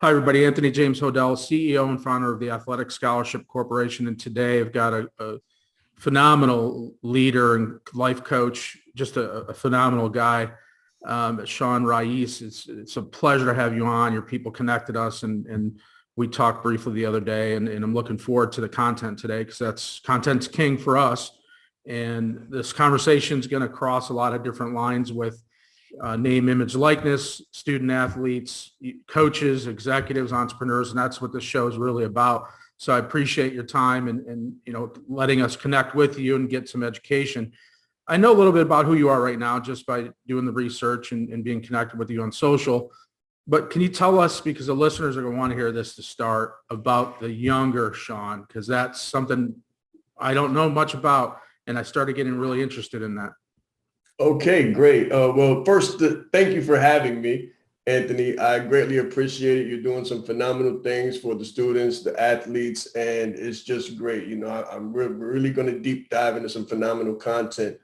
Hi, everybody. Anthony James Hodel, CEO and founder of the Athletic Scholarship Corporation. And today I've got a phenomenal leader and life coach, just a phenomenal guy, Shaan Rais. It's a pleasure to have you on. Your people connected us, and we talked briefly the other day, and I'm looking forward to the content today because that's content's king for us. And this conversation is going to cross a lot of different lines with name, image, likeness, student athletes, coaches, executives, entrepreneurs, and that's what this show is really about. So I appreciate your time and letting us connect with you and get some education. I know a little bit about who you are right now just by doing the research and being connected with you on social. But can you tell us, because the listeners are going to want to hear this to start, about the younger Shaan, because that's something I don't know much about, and I started getting really interested in that. Okay, great. Well, first, thank you for having me, Anthony. I greatly appreciate it. You're doing some phenomenal things for the students, the athletes, and it's just great. I'm really going to deep dive into some phenomenal content.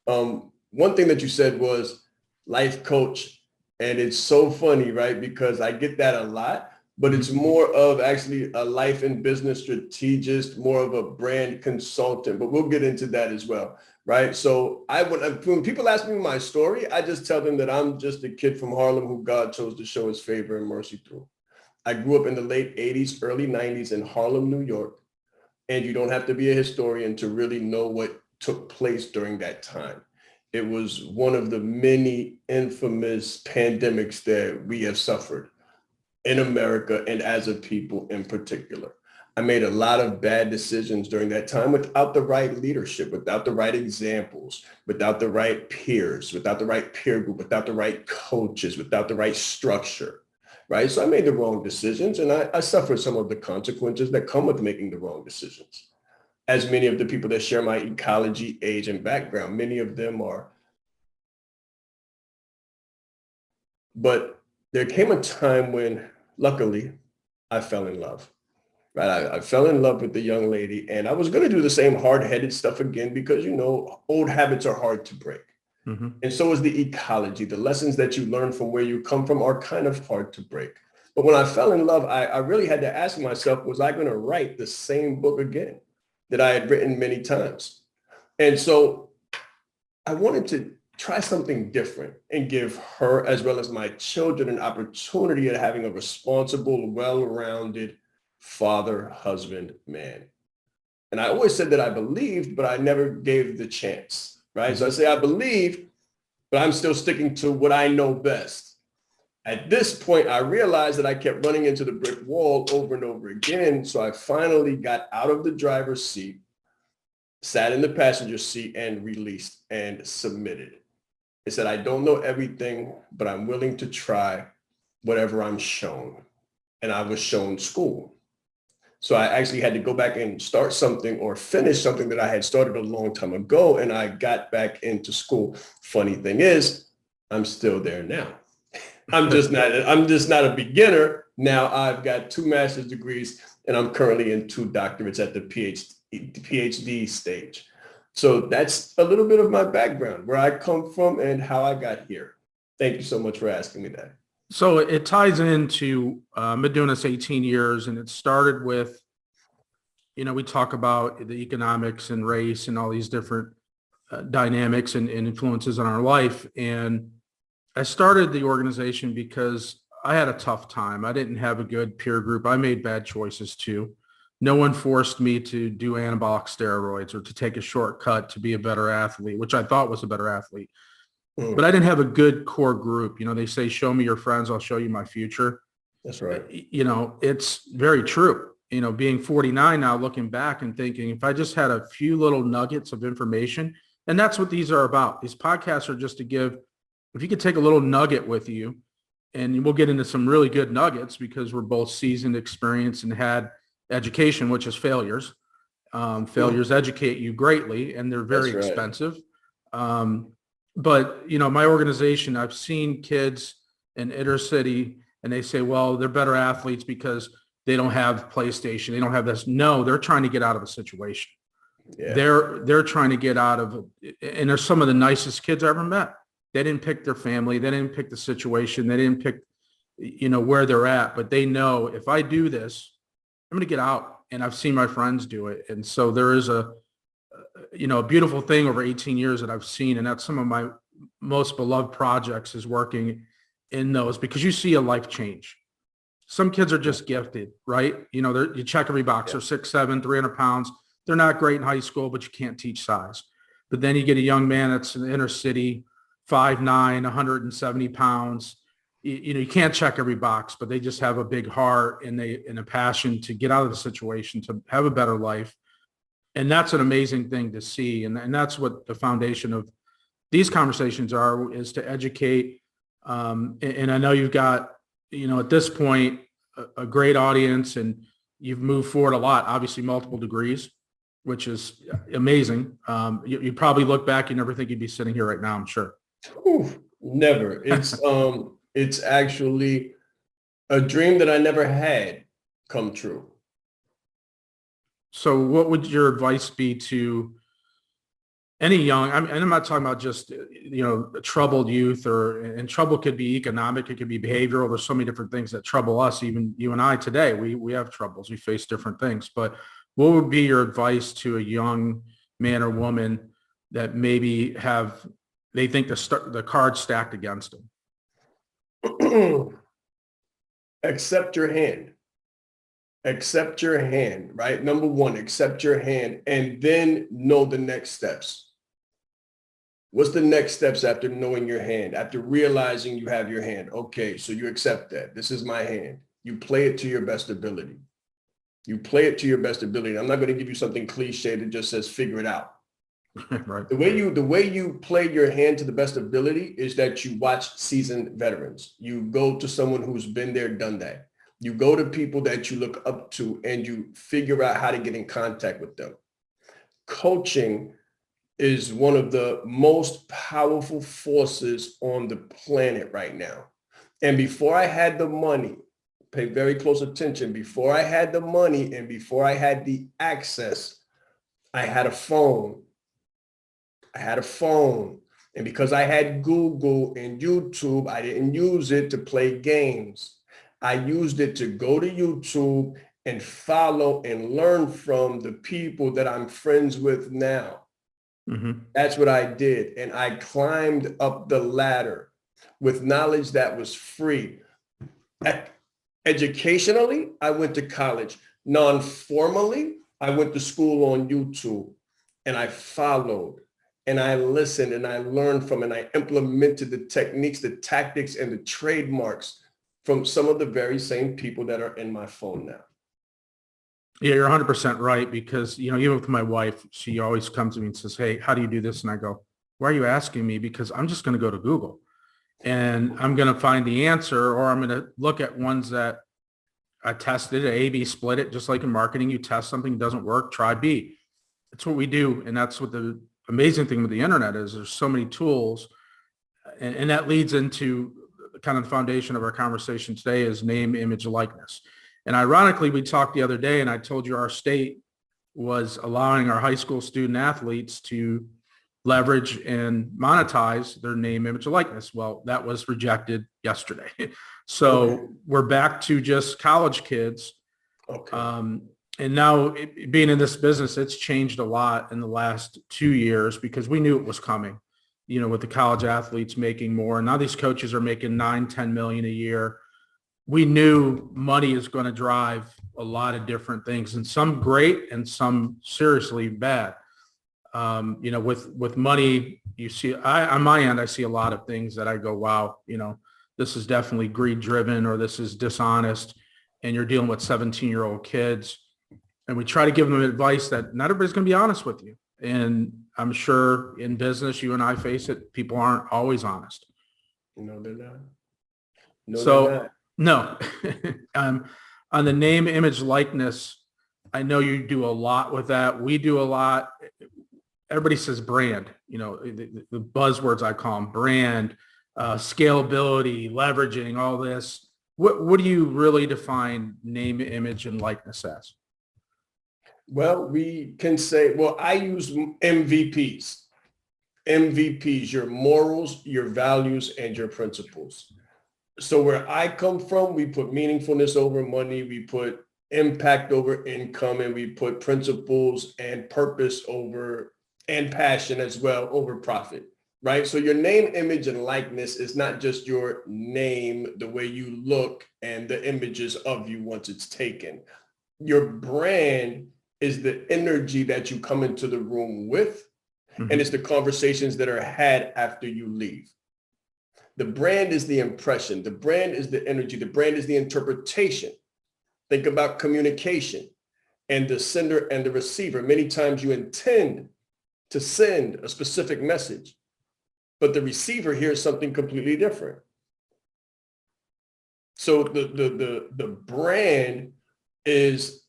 One thing that you said was life coach, and it's so funny, right? Because I get that a lot, but it's more of actually a life and business strategist, more of a brand consultant, but we'll get into that as well. Right. So when people ask me my story, I just tell them that I'm just a kid from Harlem who God chose to show his favor and mercy through. I grew up in the late 80s, early 90s in Harlem, New York. And you don't have to be a historian to really know what took place during that time. It was one of the many infamous pandemics that we have suffered in America and as a people in particular. I made a lot of bad decisions during that time without the right leadership, without the right examples, without the right peers, without the right peer group, without the right coaches, without the right structure, right? So I made the wrong decisions, and I suffered some of the consequences that come with making the wrong decisions. As many of the people that share my ecology, age, and background, many of them are. But there came a time when, luckily, I fell in love. Right. I fell in love with the young lady, and I was going to do the same hard-headed stuff again because, old habits are hard to break. Mm-hmm. And so is the ecology. The lessons that you learn from where you come from are kind of hard to break. But when I fell in love, I really had to ask myself, was I going to write the same book again that I had written many times? And so I wanted to try something different and give her, as well as my children, an opportunity at having a responsible, well-rounded father, husband, man. And I always said that I believed, but I never gave the chance, right? So I say I believe, but I'm still sticking to what I know best. At this point, I realized that I kept running into the brick wall over and over again. So I finally got out of the driver's seat, sat in the passenger seat, and released and submitted. I said, I don't know everything, but I'm willing to try whatever I'm shown. And I was shown school. So I actually had to go back and start something or finish something that I had started a long time ago. And I got back into school. Funny thing is, I'm still there now. I'm just not a beginner. Now I've got 2 master's degrees and I'm currently in 2 doctorates at the PhD stage. So that's a little bit of my background, where I come from and how I got here. Thank you so much for asking me that. So it ties into, I've been doing this 18 years, and it started with, we talk about the economics and race and all these different dynamics and influences on our life. And I started the organization because I had a tough time. I didn't have a good peer group. I made bad choices too. No one forced me to do anabolic steroids or to take a shortcut to be a better athlete, which I thought was a better athlete. But I didn't have a good core group. They say, show me your friends, I'll show you my future. That's right. It's very true. Being 49 now, looking back and thinking, if I just had a few little nuggets of information, and that's what these are about. These podcasts are just to give, if you could take a little nugget with you, and we'll get into some really good nuggets because we're both seasoned, experienced, and had education, which is failures. Failures educate you greatly, and they're very expensive. But, my organization, I've seen kids in inner city and they say, well, they're better athletes because they don't have PlayStation. They don't have this. No, they're trying to get out of a situation. Yeah. They're trying to get out of it. And they're some of the nicest kids I ever met. They didn't pick their family. They didn't pick the situation. They didn't pick where they're at, but they know if I do this, I'm going to get out, and I've seen my friends do it. And so there is a beautiful thing over 18 years that I've seen. And that's some of my most beloved projects, is working in those, because you see a life change. Some kids are just gifted, right? You check every box. They're 6'7", 300 pounds. They're not great in high school, but you can't teach size. But then you get a young man that's in the inner city, 5'9", 170 pounds. You can't check every box, but they just have a big heart and a passion to get out of the situation, to have a better life. And that's an amazing thing to see. And that's what the foundation of these conversations is to educate. And I know you've got, at this point, a great audience, and you've moved forward a lot, obviously multiple degrees, which is amazing. You probably look back, you never think you'd be sitting here right now, I'm sure. Ooh, never. It's actually a dream that I never had come true. So what would your advice be to any young, and I'm not talking about just, troubled youth, and trouble could be economic, it could be behavioral. There's so many different things that trouble us. Even you and I today, we have troubles, we face different things. But what would be your advice to a young man or woman that maybe they think the cards stacked against them? Accept your hand. Accept your hand, right? Number one, accept your hand, and then know the next steps. What's the next steps after knowing your hand, after realizing you have your hand? Okay, so you accept that. This is my hand. You play it to your best ability. You play it to your best ability. I'm not going to give you something cliche that just says figure it out. Right. The way you play your hand to the best ability is that you watch seasoned veterans. You go to someone who's been there, done that. You go to people that you look up to, and you figure out how to get in contact with them. Coaching is one of the most powerful forces on the planet right now. And before I had the money, pay very close attention, before I had the money and before I had the access, I had a phone. And because I had Google and YouTube, I didn't use it to play games. I used it to go to YouTube and follow and learn from the people that I'm friends with now. Mm-hmm. That's what I did. And I climbed up the ladder with knowledge that was free. Educationally, I went to college. Non-formally, I went to school on YouTube, and I followed, and I listened, and I learned from, and I implemented the techniques, the tactics, and the trademarks from some of the very same people that are in my phone now. Yeah, you're 100% right, because, even with my wife, she always comes to me and says, hey, how do you do this? And I go, why are you asking me? Because I'm just going to go to Google and I'm going to find the answer, or I'm going to look at ones that I tested, A/B split it, just like in marketing. You test something, it doesn't work, try B. That's what we do. And that's what the amazing thing with the internet is. There's so many tools. And that leads into kind of the foundation of our conversation today is name, image, likeness. And ironically, we talked the other day, and I told you our state was allowing our high school student athletes to leverage and monetize their name, image, and likeness. Well, that was rejected yesterday. So we're back to just college kids. Okay. And now being in this business, it's changed a lot in the last 2 years, because we knew it was coming, with the college athletes making more. Now these coaches are making 9-10 million a year. We knew money is going to drive a lot of different things, and some great and some seriously bad. With money, you see, on my end, I see a lot of things that I go, wow, this is definitely greed driven, or this is dishonest, and you're dealing with 17-year-old kids. And we try to give them advice that not everybody's going to be honest with you. And I'm sure in business, you and I face it, people aren't always honest. No, they're not. They're not. No. On the name, image, likeness, I know you do a lot with that. We do a lot. Everybody says brand, the buzzwords I call them: brand, scalability, leveraging, all this. What do you really define name, image, and likeness as? Well, we can say, I use MVPs. MVPs, your morals, your values, and your principles. So where I come from, we put meaningfulness over money, we put impact over income, and we put principles and purpose over, and passion as well, over profit, right? So your name, image, and likeness is not just your name, the way you look and the images of you once it's taken. Your brand is the energy that you come into the room with, and it's the conversations that are had after you leave. The brand is the impression. The brand is the energy. The brand is the interpretation. Think about communication and the sender and the receiver. Many times you intend to send a specific message, but the receiver hears something completely different. So the brand is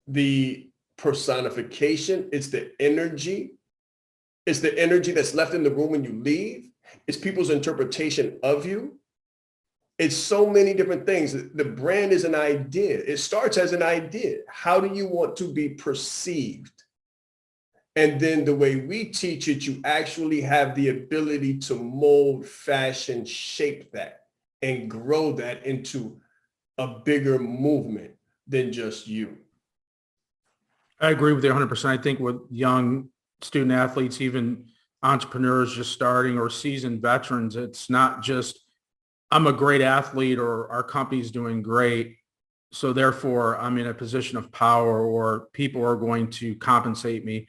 the personification. It's the energy. It's the energy that's left in the room when you leave. It's people's interpretation of you. It's so many different things. The brand is an idea. It starts as an idea. How do you want to be perceived? And then the way we teach it, you actually have the ability to mold, fashion, shape that, and grow that into a bigger movement than just you. I agree with you 100%. I think with young student athletes, even entrepreneurs just starting or seasoned veterans, it's not just, I'm a great athlete or our company's doing great, so therefore I'm in a position of power or people are going to compensate me.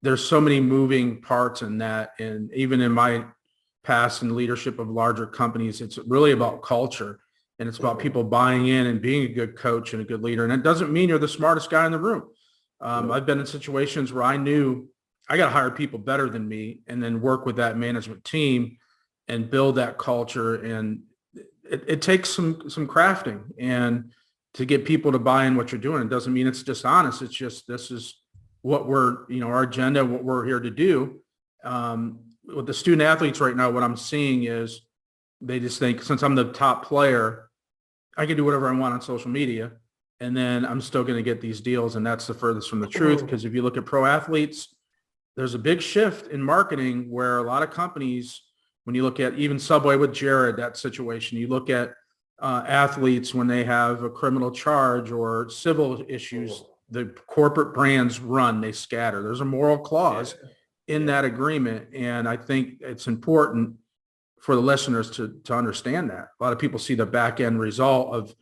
There's so many moving parts in that. And even in my past in leadership of larger companies, it's really about culture, and it's about people buying in and being a good coach and a good leader. And it doesn't mean you're the smartest guy in the room. I've been in situations where I knew I got to hire people better than me and then work with that management team and build that culture. And it takes some crafting and to get people to buy in what you're doing. It doesn't mean it's dishonest. It's just, this is what we're, our agenda, what we're here to do. With the student athletes right now, what I'm seeing is they just think, since I'm the top player, I can do whatever I want on social media, and then I'm still going to get these deals. And that's the furthest from the truth. Because if you look at pro athletes, there's a big shift in marketing where a lot of companies, when you look at even Subway with Jared, that situation, you look at athletes when they have a criminal charge or civil issues, the corporate brands run, they scatter. There's a moral clause in that agreement. And I think it's important for the listeners to understand that. A lot of people see the back end result of,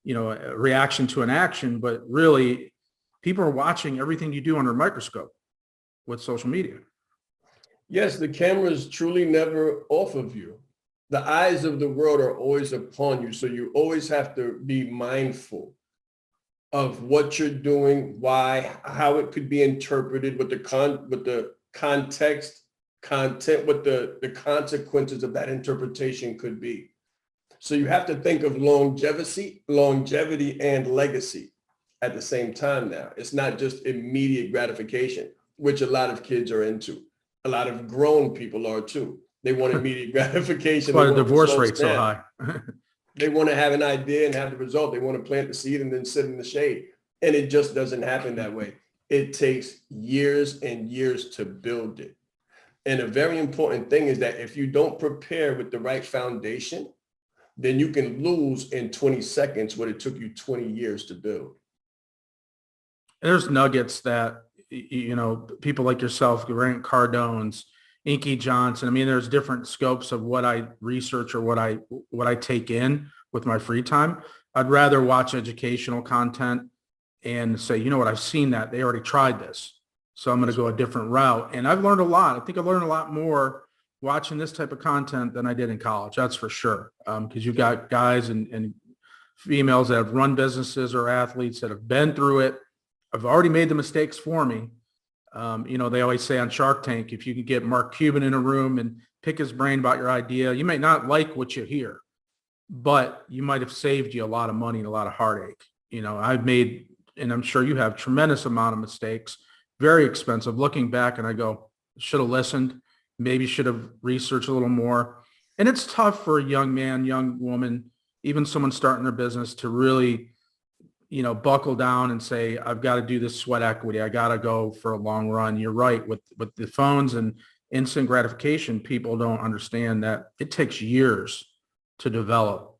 a reaction to an action, but really people are watching everything you do under a microscope with social media. Yes, the camera is truly never off of you. The eyes of the world are always upon you. So you always have to be mindful of what you're doing, why, how it could be interpreted, with the context, content, what the consequences of that interpretation could be. So you have to think of longevity and legacy at the same time now. It's not just immediate gratification, which a lot of kids are into. A lot of grown people are too. They want immediate gratification. That's why the divorce rate's so high. They want to have an idea and have the result. They want to plant the seed and then sit in the shade. And it just doesn't happen that way. It takes years and years to build it. And a very important thing is that if you don't prepare with the right foundation, then you can lose in 20 seconds what it took you 20 years to build. There's nuggets that, people like yourself, Grant Cardone's, Inky Johnson. I mean, there's different scopes of what I research or what I take in with my free time. I'd rather watch educational content and say, you know what, I've seen that. They already tried this, so I'm going to go a different route. And I've learned a lot. I think I've learned a lot more watching this type of content than I did in college. That's for sure. Because you've got guys and females that have run businesses or athletes that have been through it. I've already made the mistakes for me. They always say on Shark Tank, if you could get Mark Cuban in a room and pick his brain about your idea, you may not like what you hear, but you might have saved you a lot of money and a lot of heartache. I've made, and I'm sure you have, tremendous amount of mistakes, very expensive. Looking back and I go, should have listened, maybe should have researched a little more. And it's tough for a young man, young woman, even someone starting their business to really, buckle down and say, I've got to do this sweat equity. I got to go for a long run. You're right. With the phones and instant gratification, people don't understand that it takes years to develop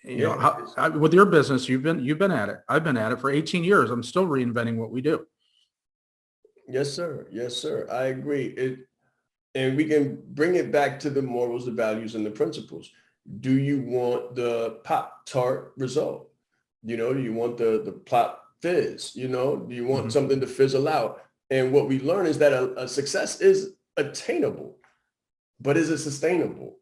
You know, with your business, you've been at it. I've been at it for 18 years. I'm still reinventing what we do. Yes, sir. Yes, sir. I agree. And we can bring it back to the morals, the values, and the principles. Do you want the Pop Tart result? Do you want the plot fizz? Do you want something to fizzle out? And what we learn is that a success is attainable, but is it sustainable?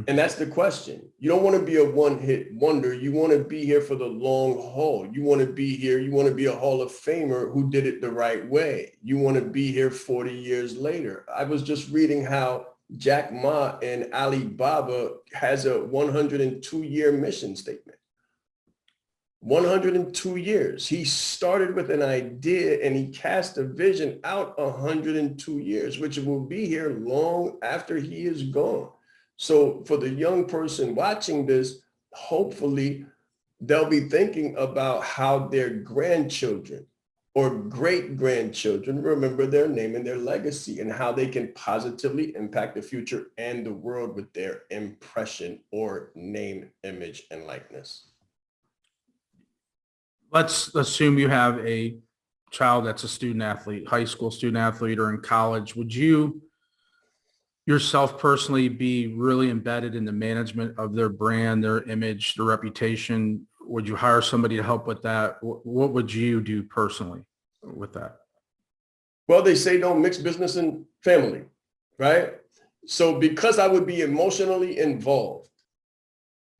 And that's the question. You don't want to be a one-hit wonder. You want to be here for the long haul. You want to be here. You want to be a Hall of Famer who did it the right way. You want to be here 40 years later. I was just reading how Jack Ma and Alibaba has a 102-year mission statement. 102 years. He started with an idea and he cast a vision out 102 years, which will be here long after he is gone. So for the young person watching this, hopefully they'll be thinking about how their grandchildren or great-grandchildren remember their name and their legacy and how they can positively impact the future and the world with their impression or name, image, and likeness. Let's assume you have a child that's a student athlete, high school student athlete, or in college. Would you yourself personally be really embedded in the management of their brand, their image, their reputation? Would you hire somebody to help with that? What would you do personally with that? Well, they say don't mix business and family, right? So because I would be emotionally involved,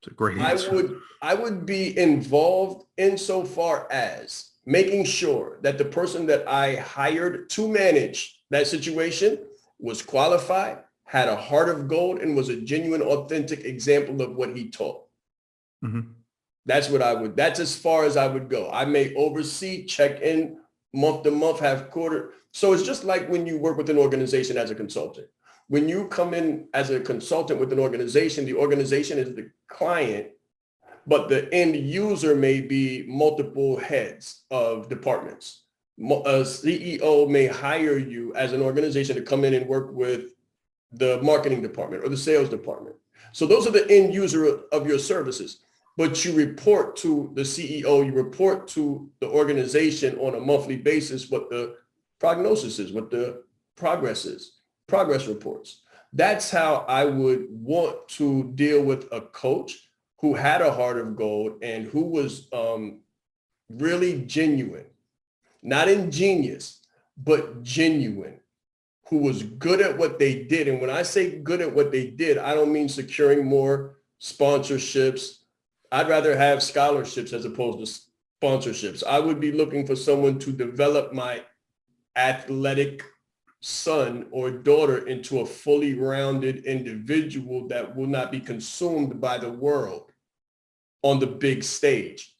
it's a great answer. I would be involved insofar as making sure that the person that I hired to manage that situation was qualified, had a heart of gold, and was a genuine, authentic example of what he taught. That's as far as I would go. I may oversee, check in month to month, half quarter. So it's just like when you work with an organization as a consultant. When you come in as a consultant with an organization, the organization is the client, but the end user may be multiple heads of departments. A CEO may hire you as an organization to come in and work with the marketing department or the sales department. So those are the end user of your services, but you report to the CEO, you report to the organization on a monthly basis what the prognosis is, what the progress is, progress reports. That's how I would want to deal with a coach who had a heart of gold and who was really genuine, not ingenious, but genuine, who was good at what they did. And when I say good at what they did, I don't mean securing more sponsorships. I'd rather have scholarships as opposed to sponsorships. I would be looking for someone to develop my athletic son or daughter into a fully rounded individual that will not be consumed by the world on the big stage,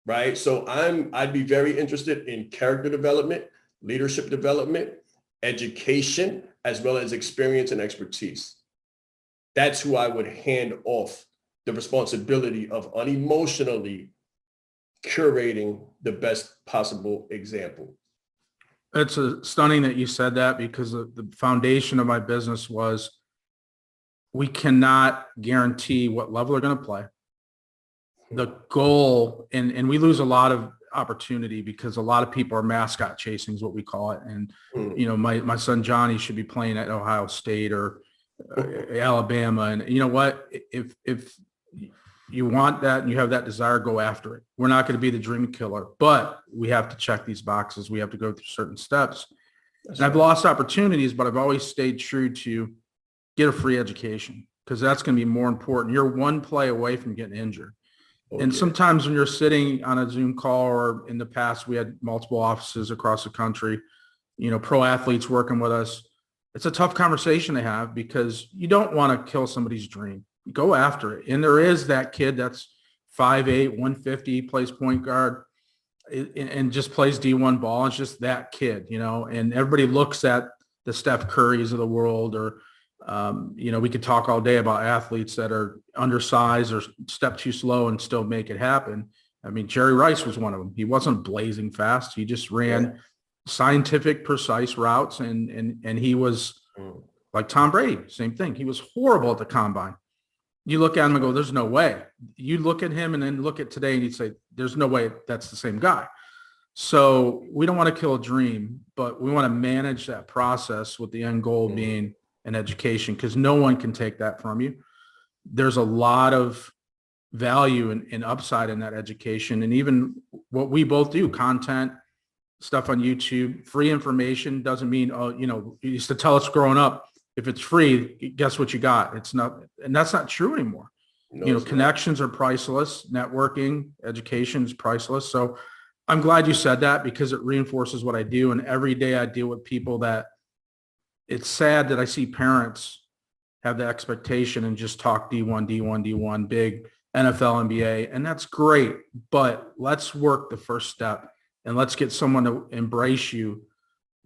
right? So I'd be very interested in character development, leadership development, education, as well as experience and expertise. That's who I would hand off the responsibility of unemotionally curating the best possible example. It's stunning that you said that, because the foundation of my business was we cannot guarantee what level they're going to play. The goal, and we lose a lot of opportunity because a lot of people are mascot chasing is what we call it. And, my son Johnny should be playing at Ohio State or Alabama. And you know what? If you want that and you have that desire, go after it. We're not going to be the dream killer, but we have to check these boxes. We have to go through certain steps. And I've lost opportunities, but I've always stayed true to get a free education, because that's going to be more important. You're one play away from getting injured. Okay. And sometimes when you're sitting on a Zoom call, or in the past, we had multiple offices across the country, pro athletes working with us. It's a tough conversation to have because you don't want to kill somebody's dream. Go after it. And there is that kid that's 5'8", 150, plays point guard and just plays D1 ball. It's just that kid, and everybody looks at the Steph Currys of the world, or, we could talk all day about athletes that are undersized or step too slow and still make it happen. I mean, Jerry Rice was one of them. He wasn't blazing fast. He just ran scientific, precise routes. And he was like Tom Brady, same thing. He was horrible at the combine. You look at him and go, there's no way. You look at him and then look at today and you'd say, there's no way that's the same guy. So we don't want to kill a dream, but we want to manage that process with the end goal being an education, because no one can take that from you. There's a lot of value and upside in that education. And even what we both do, content, stuff on YouTube, free information doesn't mean, oh, you used to tell us growing up, if it's free, guess what you got? It's not, and that's not true anymore. No, Connections are priceless. Networking, education is priceless. So I'm glad you said that, because it reinforces what I do. And every day I deal with people that it's sad that I see parents have the expectation and just talk D1, big NFL, NBA, and that's great. But let's work the first step and let's get someone to embrace you,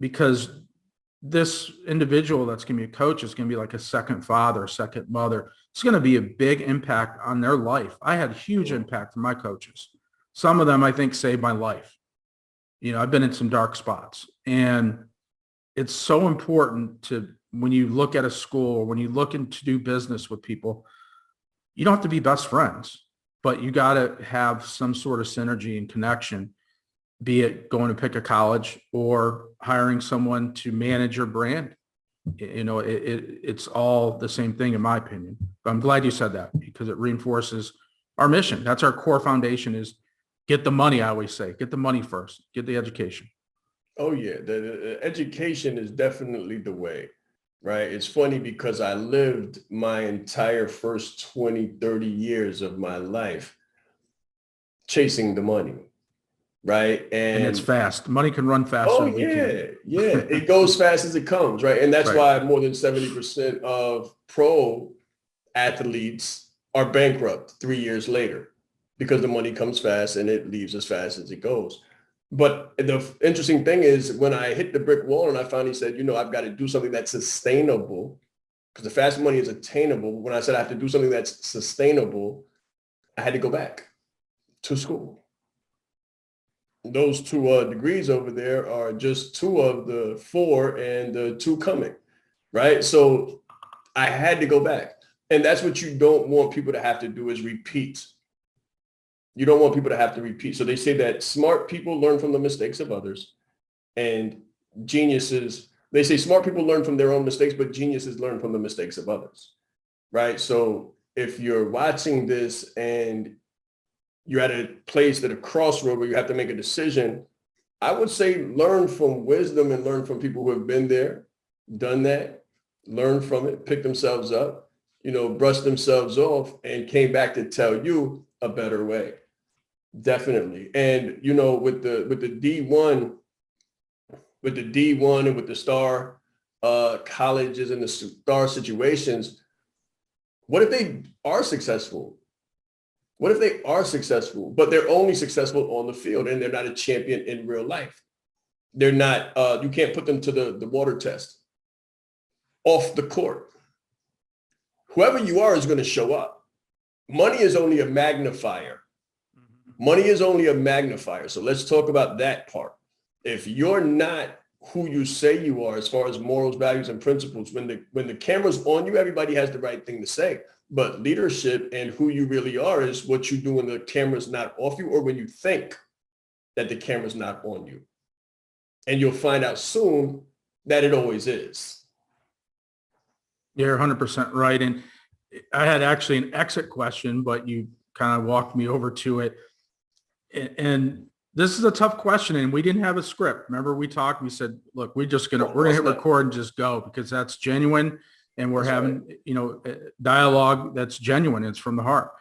because this individual that's going to be a coach is going to be like a second father, second mother. It's going to be a big impact on their life. I had huge impact from my coaches. Some of them, I think, saved my life. I've been in some dark spots, and it's so important to, when you look at a school or when you look to do business with people, you don't have to be best friends, but you got to have some sort of synergy and connection, be it going to pick a college or hiring someone to manage your brand. It's all the same thing, in my opinion. But I'm glad you said that, because it reinforces our mission. That's our core foundation, is get the money. I always say, get the money first, get the education. Oh yeah, the education is definitely the way, right? It's funny because I lived my entire first 20, 30 years of my life chasing the money, right? And it's fast. Money can run faster Oh than we yeah, can. yeah. It goes fast as it comes, right? And that's Right. why more than 70% of pro athletes are bankrupt 3 years later, because the money comes fast and it leaves as fast as it goes. But the interesting thing is, when I hit the brick wall and I finally said, I've got to do something that's sustainable, because the fast money is attainable. When I said I have to do something that's sustainable, I had to go back to school. Those two degrees over there are just two of the four and the two coming, right? So I had to go back. And that's what you don't want people to have to do, is repeat. You don't want people to have to repeat. So they say that smart people learn from the mistakes of others, and geniuses, they say smart people learn from their own mistakes, but geniuses learn from the mistakes of others, right? So if you're watching this and you're at a place, at a crossroad where you have to make a decision, I would say learn from wisdom and learn from people who have been there, done that, learn from it, pick themselves up, brush themselves off, and came back to tell you a better way. Definitely. And, with the D1, and with the star colleges and the star situations, what if they are successful? What if they are successful, but they're only successful on the field and they're not a champion in real life? They're not, you can't put them to the water test off the court. Whoever you are is going to show up. Money is only a magnifier. Money is only a magnifier. So let's talk about that part. If you're not who you say you are, as far as morals, values, and principles, when the camera's on you, everybody has the right thing to say. But leadership and who you really are is what you do when the camera's not off you, or when you think that the camera's not on you. And you'll find out soon that it always is. You're 100% right. And I had actually an exit question, but you kind of walked me over to it. And this is a tough question, and we didn't have a script. Remember, we talked, we said, look, we're going to hit record and just go, because that's genuine. And we're having, dialogue that's genuine. It's from the heart.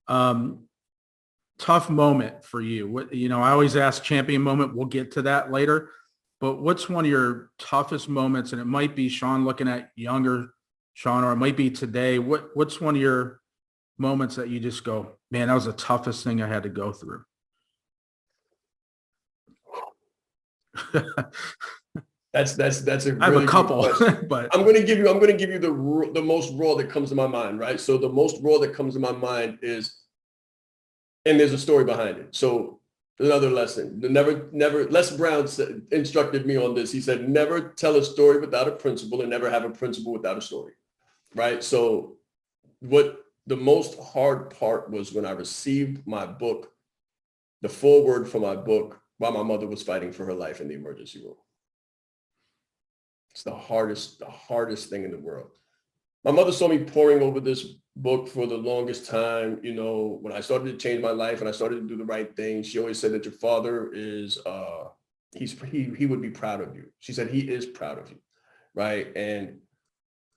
Tough moment for you. What, I always ask champion moment. We'll get to that later, but what's one of your toughest moments? And it might be Shaan looking at younger Shaan, or it might be today. What's one of your moments that you just go, man, that was the toughest thing I had to go through? That's a really, I have a couple, but I'm going to give you the most raw that comes to my mind, right? So the most raw that comes to my mind is, and there's a story behind it. So another lesson, never, Les Brown instructed me on this. He said, never tell a story without a principle, and never have a principle without a story, right? So what the most hard part was when I received my book, the foreword for my book, while my mother was fighting for her life in the emergency room. It's the hardest thing in the world. My mother saw me poring over this book for the longest time. You know, when I started to change my life and I started to do the right thing, she always said that your father is, he would be proud of you. She said, he is proud of you, right? And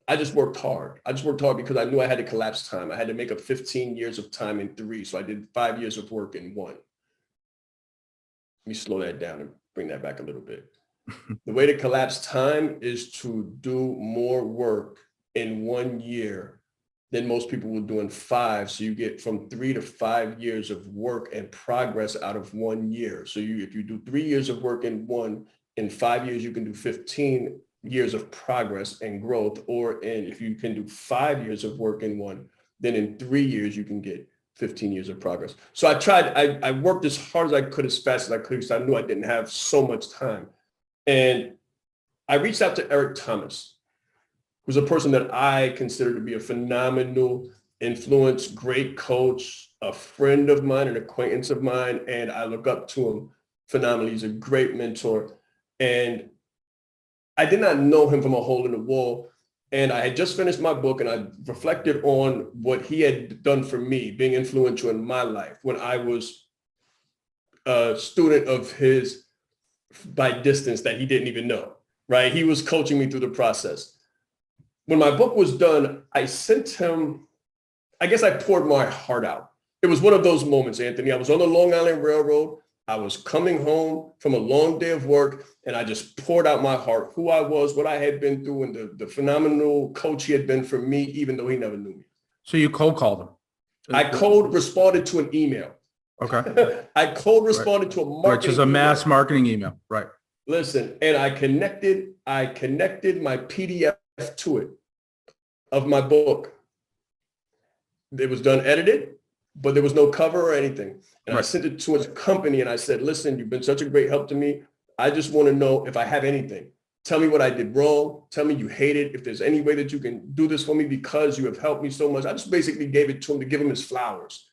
I just worked hard. I just worked hard because I knew I had to collapse time. I had to make up 15 years of time in 3. So I did 5 years of work in 1. Let me slow that down and bring that back a little bit. The way to collapse time is to do more work in 1 year than most people will do in 5. So you get from 3 to 5 years of work and progress out of 1 year. So if you do 3 years of work in 1, in 5 years, you can do 15 years of progress and growth. Or if you can do 5 years of work in 1, then in 3 years, you can get 15 years of progress. So I worked as hard as I could, as fast as I could, because I knew I didn't have so much time. And I reached out to Eric Thomas, who's a person that I consider to be a phenomenal influence, great coach, a friend of mine, an acquaintance of mine, and I look up to him phenomenally. He's a great mentor. And I did not know him from a hole in the wall. And I had just finished my book, and I reflected on what he had done for me, being influential in my life when I was a student of his by distance that he didn't even know, right? He was coaching me through the process. When my book was done, I sent him, I guess I poured my heart out. It was one of those moments, Anthony. I was on the Long Island Railroad. I was coming home from a long day of work, and I just poured out my heart, who I was, what I had been through, and the phenomenal coach he had been for me, even though he never knew me. So you cold called him? I cold responded to an email. Okay. I cold responded to a marketing Which is a mass marketing email, right? Listen, and I connected my PDF to it of my book. It was done edited, but there was no cover or anything. And I sent it to his company, and I said, listen, you've been such a great help to me. I just want to know if I have anything. Tell me what I did wrong. Tell me you hate it. If there's any way that you can do this for me because you have helped me so much. I just basically gave it to him to give him his flowers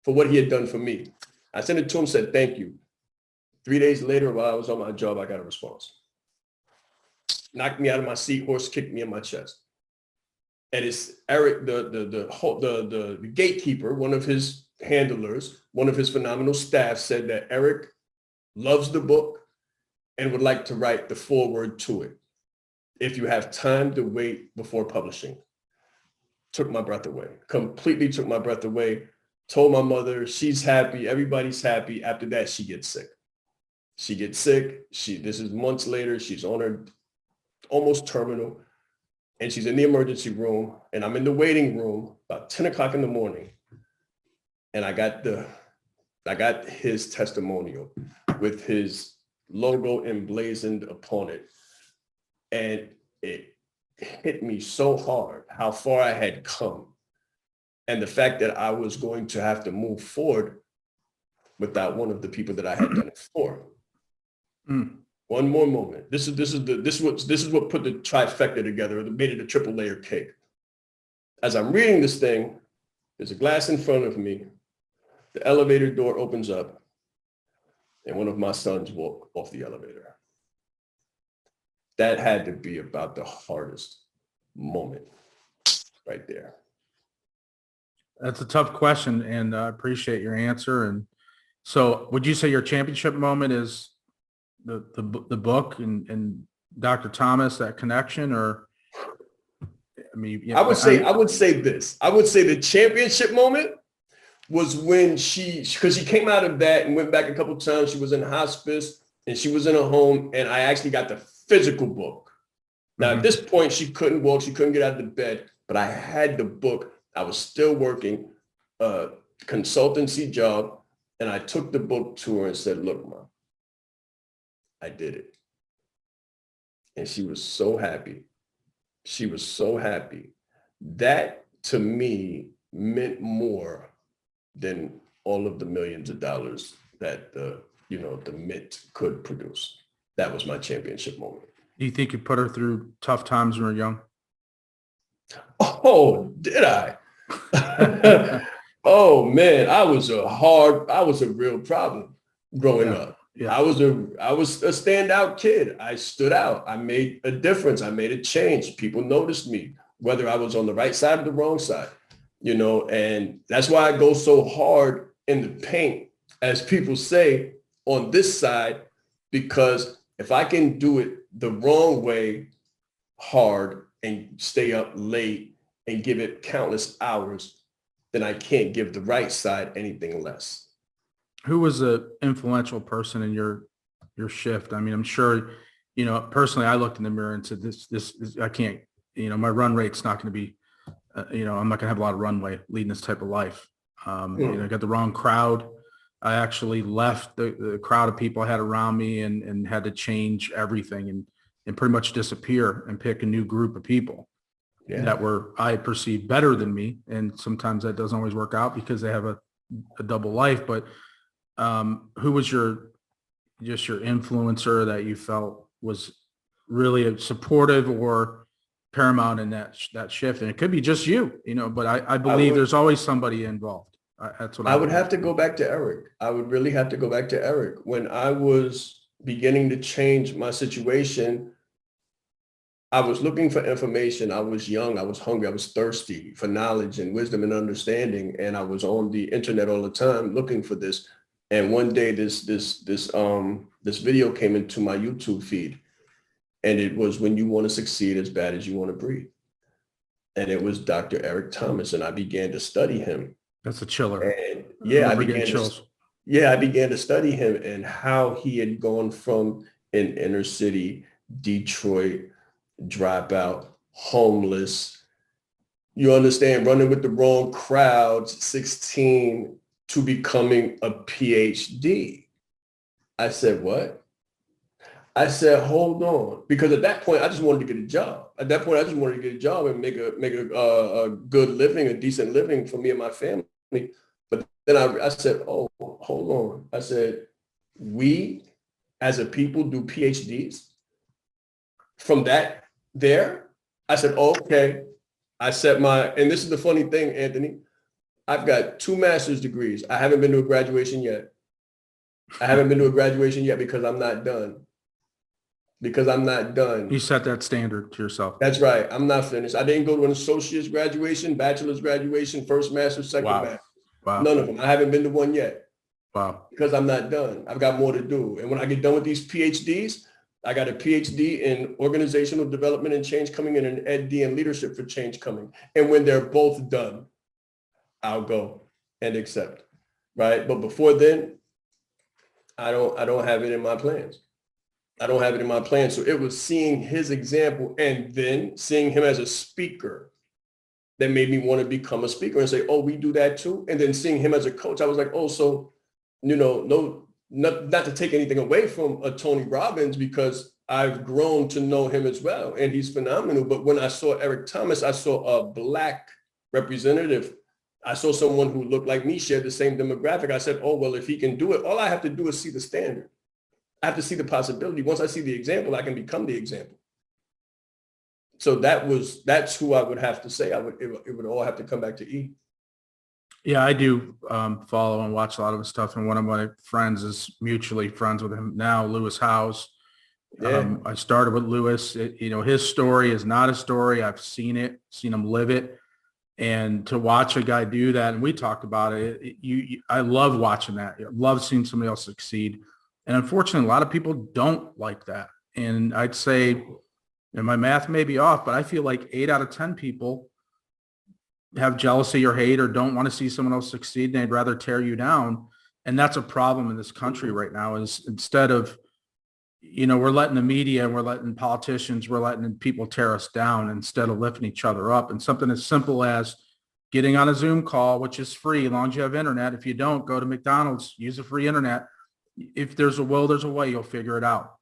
for what he had done for me. I sent it to him, said, thank you. 3 days later, while I was on my job, I got a response. Knocked me out of my seat, horse kicked me in my chest. And it's Eric, the gatekeeper, one of his handlers, one of his phenomenal staff, said that Eric loves the book and would like to write the foreword to it. If you have time to wait before publishing. Took my breath away, completely took my breath away. Told my mother, she's happy, everybody's happy. After that, she gets sick. She gets sick. This is months later. She's on her almost terminal, and she's in the emergency room, and I'm in the waiting room about 10 o'clock in the morning. And I got his testimonial with his logo emblazoned upon it. And it hit me so hard how far I had come. And the fact that I was going to have to move forward without one of the people that I had done it for. One more moment. This is what put the trifecta together. It made it a triple layer cake. As I'm reading this thing, there's a glass in front of me. The elevator door opens up, and one of my sons walked off the elevator. That had to be about the hardest moment right there. That's a tough question, and I appreciate your answer. And so would you say your championship moment is the book and Dr. Thomas, that connection? Or I mean, I would say this. I would say the championship moment was when because she came out of that and went back a couple of times. She was in hospice and she was in a home, and I actually got the physical book. Now, at this point, she couldn't walk. She couldn't get out of the bed, but I had the book. I was still working a consultancy job, and I took the book to her and said, look, Mom, I did it. And she was so happy. She was so happy. That, to me, meant more than all of the millions of dollars that the Mint could produce. That was my championship moment. Do you think you put her through tough times when you were young? Oh, did I? Oh man, I was a real problem growing up. Yeah. I was a standout kid. I stood out. I made a difference. I made a change. People noticed me, whether I was on the right side or the wrong side, and that's why I go so hard in the paint, as people say, on this side, because if I can do it the wrong way, hard, and stay up late and give it countless hours, then I can't give the right side anything less. Who was a influential person in your shift? I mean, I'm sure, personally, I looked in the mirror and said, this I can't, my run rate's not going to be, I'm not going to have a lot of runway leading this type of life. I got the wrong crowd. I actually left the crowd of people I had around me and had to change everything and pretty much disappear and pick a new group of people that were, I perceived, better than me. And sometimes that doesn't always work out because they have a double life. But who was your influencer that you felt was really supportive or paramount in that shift? And it could be just you, but I believe there's always somebody involved. That's what I would have to go back to Eric. I would really have to go back to Eric. When I was beginning to change my situation, I was looking for information. I was young. I was hungry. I was thirsty for knowledge and wisdom and understanding. And I was on the internet all the time looking for this. And one day this video came into my YouTube feed, and it was when you want to succeed as bad as you want to breathe. And it was Dr. Eric Thomas, and I began to study him. That's a chiller. And I began to study him and how he had gone from an inner city, Detroit, dropout, homeless, you understand, running with the wrong crowds, 16, to becoming a PhD. I said, what? I said, hold on. Because at that point, I just wanted to get a job. At that point, I just wanted to get a job and make a good living, a decent living for me and my family. But then I said, oh, hold on. I said, we as a people do PhDs? From that there, I said, okay. I set and this is the funny thing, Anthony, I've got 2 master's degrees. I haven't been to a graduation yet. Because I'm not done. You set that standard to yourself. That's right. I'm not finished. I didn't go to an associate's graduation, bachelor's graduation, first master's, second master's. Wow. None of them. I haven't been to one yet. Wow. Because I'm not done. I've got more to do. And when I get done with these PhDs, I got a PhD in organizational development and change coming, and an EdD in leadership for change coming. And when they're both done, I'll go and accept. Right. But before then, I don't have it in my plans. So it was seeing his example and then seeing him as a speaker that made me want to become a speaker and say, oh, we do that too. And then seeing him as a coach, I was like, oh, so, not to take anything away from a Tony Robbins, because I've grown to know him as well, and he's phenomenal. But when I saw Eric Thomas, I saw a Black representative. I saw someone who looked like me, shared the same demographic. I said, oh, well, if he can do it, all I have to do is see the standard. I have to see the possibility. Once I see the example, I can become the example. So that's who I would have to say. It would all have to come back to E. Yeah, I do follow and watch a lot of his stuff. And one of my friends is mutually friends with him now, Lewis Howes. Yeah. I started with Lewis. His story is not a story. I've seen him live it. And to watch a guy do that, and we talked about it, I love watching that. I love seeing somebody else succeed. And unfortunately, a lot of people don't like that. And I'd say, and my math may be off, but I feel like 8 out of 10 people have jealousy or hate or don't want to see someone else succeed, and they'd rather tear you down. And that's a problem in this country right now, is instead of, we're letting the media, we're letting politicians, we're letting people tear us down instead of lifting each other up. And something as simple as getting on a Zoom call, which is free as long as you have internet. If you don't, go to McDonald's, use a free internet. If there's a will, there's a way. You'll figure it out.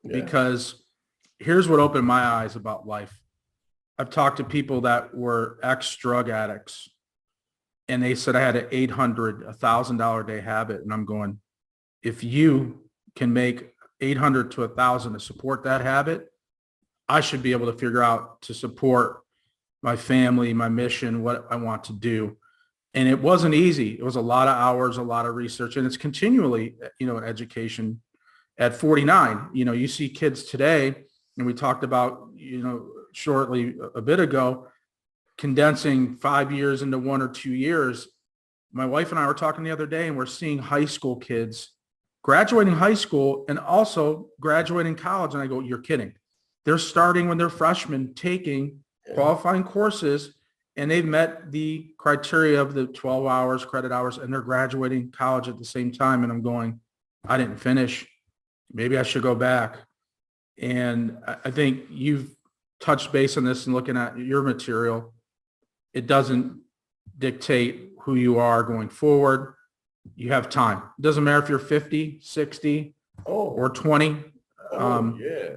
Yeah. Because here's what opened my eyes about life. I've talked to people that were ex-drug addicts, and they said I had an $800, $1,000 a day habit. And I'm going, if you can make 800 to 1,000 to support that habit, I should be able to figure out to support my family, my mission, what I want to do. And it wasn't easy. It was a lot of hours, a lot of research, and it's continually, an education at 49. You see kids today, and we talked about, shortly a bit ago, condensing 5 years into 1 or 2 years. My wife and I were talking the other day, and we're seeing high school kids graduating high school and also graduating college. And I go, you're kidding. They're starting when they're freshmen, taking qualifying courses, and they've met the criteria of the 12 hours, credit hours, and they're graduating college at the same time. And I'm going, I didn't finish. Maybe I should go back. And I think you've touched base on this and looking at your material. It doesn't dictate who you are going forward. You have time. It doesn't matter if you're 50, 60, or 20. Yeah.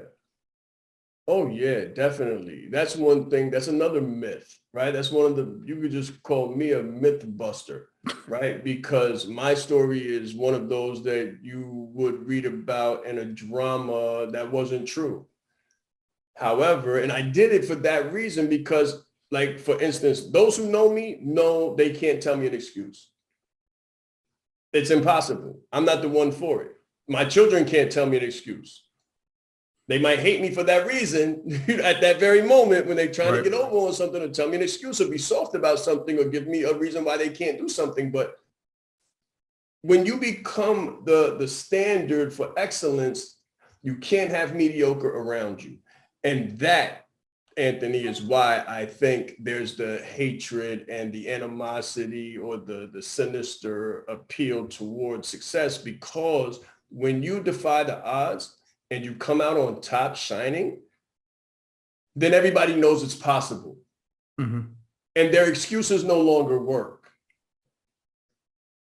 Oh, yeah, definitely. That's one thing. That's another myth, right? That's one of you could just call me a myth buster, right? Because my story is one of those that you would read about in a drama that wasn't true. However, and I did it for that reason because, like, for instance, those who know me know they can't tell me an excuse. It's impossible. I'm not the one for it. My children can't tell me an excuse. They might hate me for that reason at that very moment when they're trying to get over on something, or tell me an excuse, or be soft about something, or give me a reason why they can't do something. But when you become the standard for excellence, you can't have mediocre around you. And that, Anthony, is why I think there's the hatred and the animosity, or the sinister appeal towards success, because when you defy the odds and you come out on top shining, then everybody knows it's possible. Mm-hmm. And their excuses no longer work.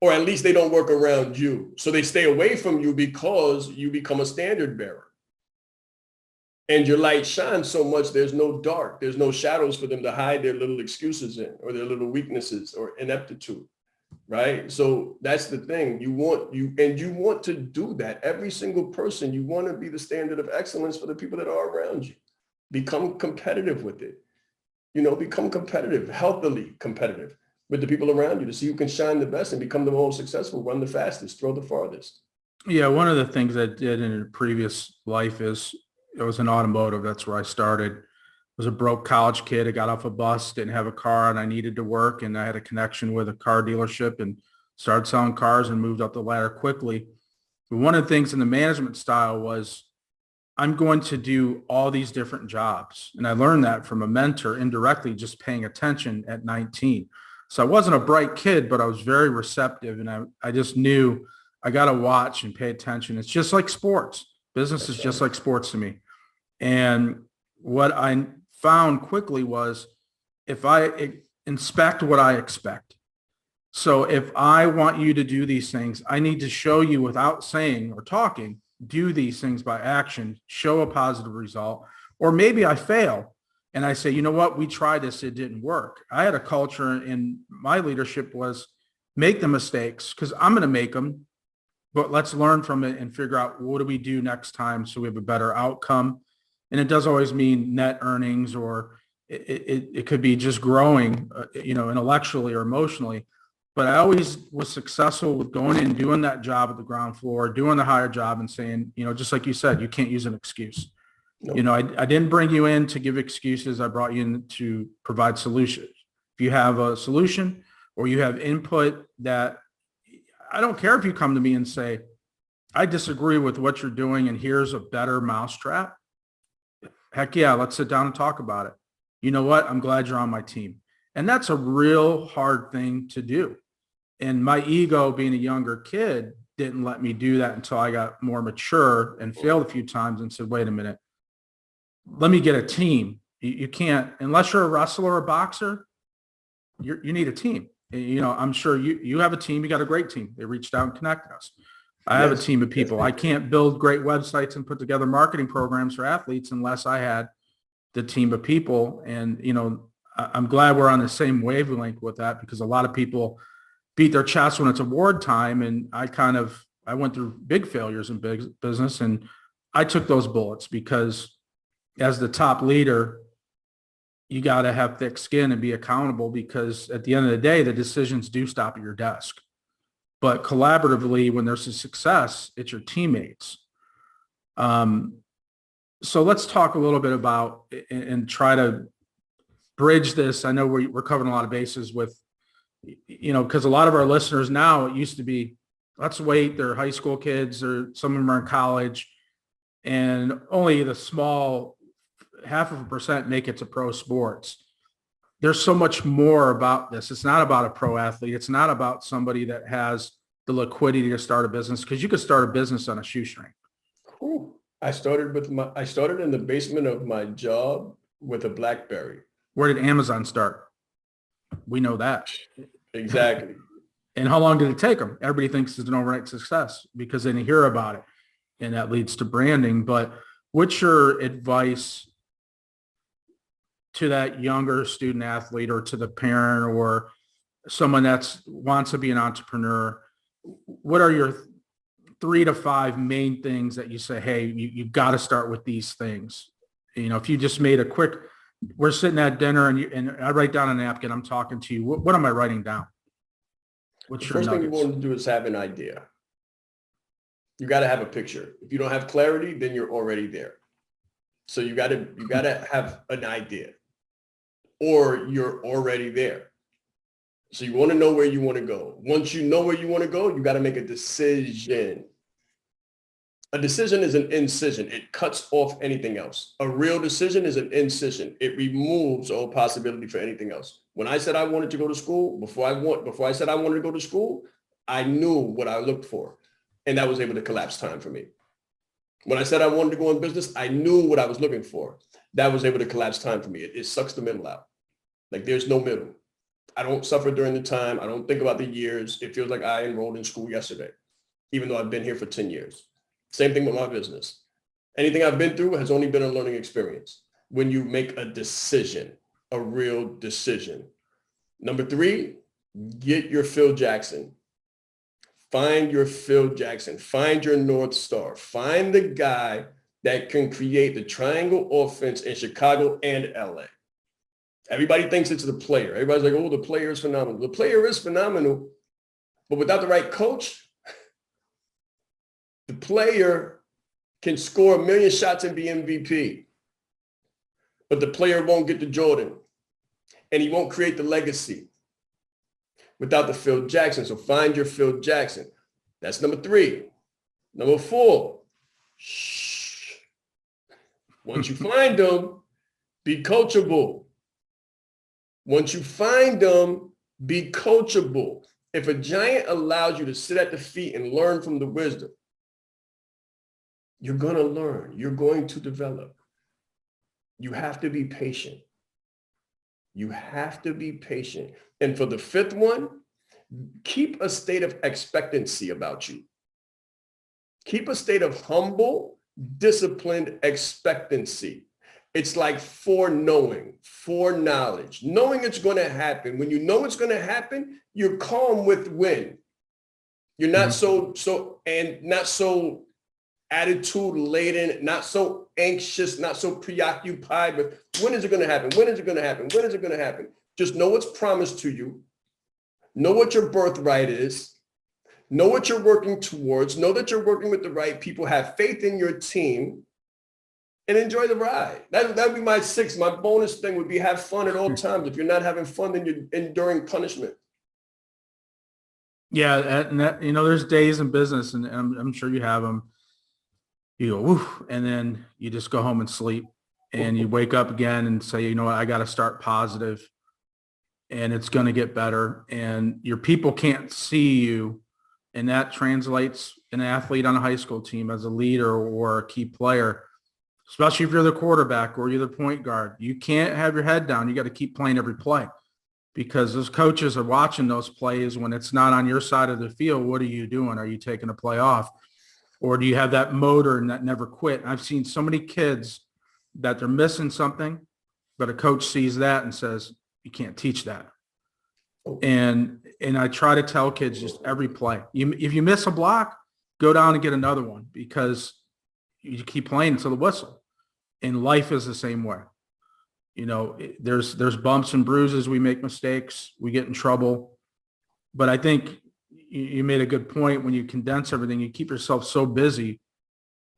Or at least they don't work around you. So they stay away from you because you become a standard bearer. And your light shines so much, there's no dark, there's no shadows for them to hide their little excuses in, or their little weaknesses or ineptitude, right? So that's the thing. You want to do that. Every single person, you want to be the standard of excellence for the people that are around you. Become competitive with it. Become competitive, healthily competitive with the people around you, to see who can shine the best and become the most successful, run the fastest, throw the farthest. Yeah, one of the things I did in a previous life is, it was in automotive. That's where I started. I was a broke college kid. I got off a bus, didn't have a car, and I needed to work. And I had a connection with a car dealership and started selling cars and moved up the ladder quickly. But one of the things in the management style was, I'm going to do all these different jobs. And I learned that from a mentor, indirectly, just paying attention at 19. So I wasn't a bright kid, but I was very receptive. And I just knew I got to watch and pay attention. It's just like sports. Business is just like sports to me. And what I found quickly was, if I inspect what I expect. So if I want you to do these things, I need to show you without saying or talking, do these things by action, show a positive result. Or maybe I fail and I say, you know what, we tried this, it didn't work. I had a culture in my leadership was, make the mistakes because I'm going to make them. But let's learn from it and figure out, what do we do next time so we have a better outcome. And it does always mean net earnings, or it could be just growing, intellectually or emotionally. But I always was successful with going in and doing that job at the ground floor, doing the higher job, and saying, just like you said, you can't use an excuse. Nope. I didn't bring you in to give excuses. I brought you in to provide solutions. If you have a solution or you have input that, I don't care if you come to me and say, I disagree with what you're doing and here's a better mousetrap. Heck yeah, let's sit down and talk about it. You know what? I'm glad you're on my team. And that's a real hard thing to do. And my ego, being a younger kid, didn't let me do that until I got more mature and failed a few times and said, wait a minute, let me get a team. You can't, unless you're a wrestler or a boxer, you need a team. I'm sure you have a team. You got a great team. They reached out and connected us. I have a team of people. I can't build great websites and put together marketing programs for athletes unless I had the team of people. And, I'm glad we're on the same wavelength with that, because a lot of people beat their chest when it's award time. And I went through big failures in big business, and I took those bullets because as the top leader, you got to have thick skin and be accountable, because at the end of the day, the decisions do stop at your desk. But collaboratively, when there's a success, it's your teammates. So let's talk a little bit about and try to bridge this. I know we're covering a lot of bases with, because a lot of our listeners now, it used to be, let's wait, they're high school kids or some of them are in college, and only the small 0.5% make it to pro sports. There's so much more about this. It's not about a pro athlete. It's not about somebody that has the liquidity to start a business, because you could start a business on a shoestring. Cool. I started in the basement of my job with a BlackBerry. Where did Amazon start? We know that. Exactly. And how long did it take them? Everybody thinks it's an overnight success because they didn't hear about it, and that leads to branding. But what's your advice to that younger student athlete, or to the parent, or someone that wants to be an entrepreneur? What are your 3 to 5 main things that you say, hey, you've got to start with these things? If you just made a quick, we're sitting at dinner and I write down a napkin, I'm talking to you. What am I writing down? What's The your first thing you nuggets? want to do is have an idea. You got to have a picture. If you don't have clarity, then you're already there. So you got to have an idea, or you're already there. So you want to know where you want to go. Once you know where you want to go, you got to make a decision. A decision is an incision. It cuts off anything else. A real decision is an incision. It removes all possibility for anything else. When I said I wanted to go to school, before I said I wanted to go to school, I knew what I looked for, and that was able to collapse time for me. When I said I wanted to go in business, I knew what I was looking for. That was able to collapse time for me. It sucks the middle out. Like, there's no middle. I don't suffer during the time. I don't think about the years. It feels like I enrolled in school yesterday, even though I've been here for 10 years. Same thing with my business. Anything I've been through has only been a learning experience. When you make a decision, a real decision. Number 3, get your Phil Jackson. Find your Phil Jackson. Find your North Star. Find the guy that can create the triangle offense in Chicago and LA. Everybody thinks it's the player. Everybody's like, oh, the player is phenomenal. The player is phenomenal, but without the right coach, the player can score 1 million shots and be MVP, but the player won't get to Jordan, and he won't create the legacy without the Phil Jackson. So find your Phil Jackson. That's number 3. Number 4, shh. Once you find them, be coachable. Once you find them, be coachable. If a giant allows you to sit at the feet and learn from the wisdom, you're going to learn. You're going to develop. You have to be patient. You have to be patient. And for the 5th one, keep a state of expectancy about you. Keep a state of humble, disciplined expectancy. It's like foreknowing, foreknowledge, knowing it's going to happen. When you know it's going to happen, you're calm with when. You're not not so attitude laden, not so anxious, not so preoccupied with when is it going to happen? When is it going to happen? When is it going to happen? Just know what's promised to you. Know what your birthright is. Know what you're working towards. Know that you're working with the right people. Have faith in your team. And enjoy the ride. That would be my 6th. My bonus thing would be have fun at all times. If you're not having fun, then you're enduring punishment. Yeah, and there's days in business, and I'm sure you have them. You go, woof, and then you just go home and sleep, and you wake up again and say, you know what, I got to start positive, and it's going to get better. And your people can't see you, and that translates an athlete on a high school team as a leader or a key player. Especially if you're the quarterback or you're the point guard. You can't have your head down. You got to keep playing every play, because those coaches are watching those plays. When it's not on your side of the field, what are you doing? Are you taking a play off? Or do you have that motor and that never quit? I've seen so many kids that they're missing something, but a coach sees that and says, you can't teach that. And I try to tell kids just every play. If you miss a block, go down and get another one, because you keep playing until the whistle. And life is the same way. There's bumps and bruises. We make mistakes. We get in trouble. But I think you made a good point. When you condense everything, you keep yourself so busy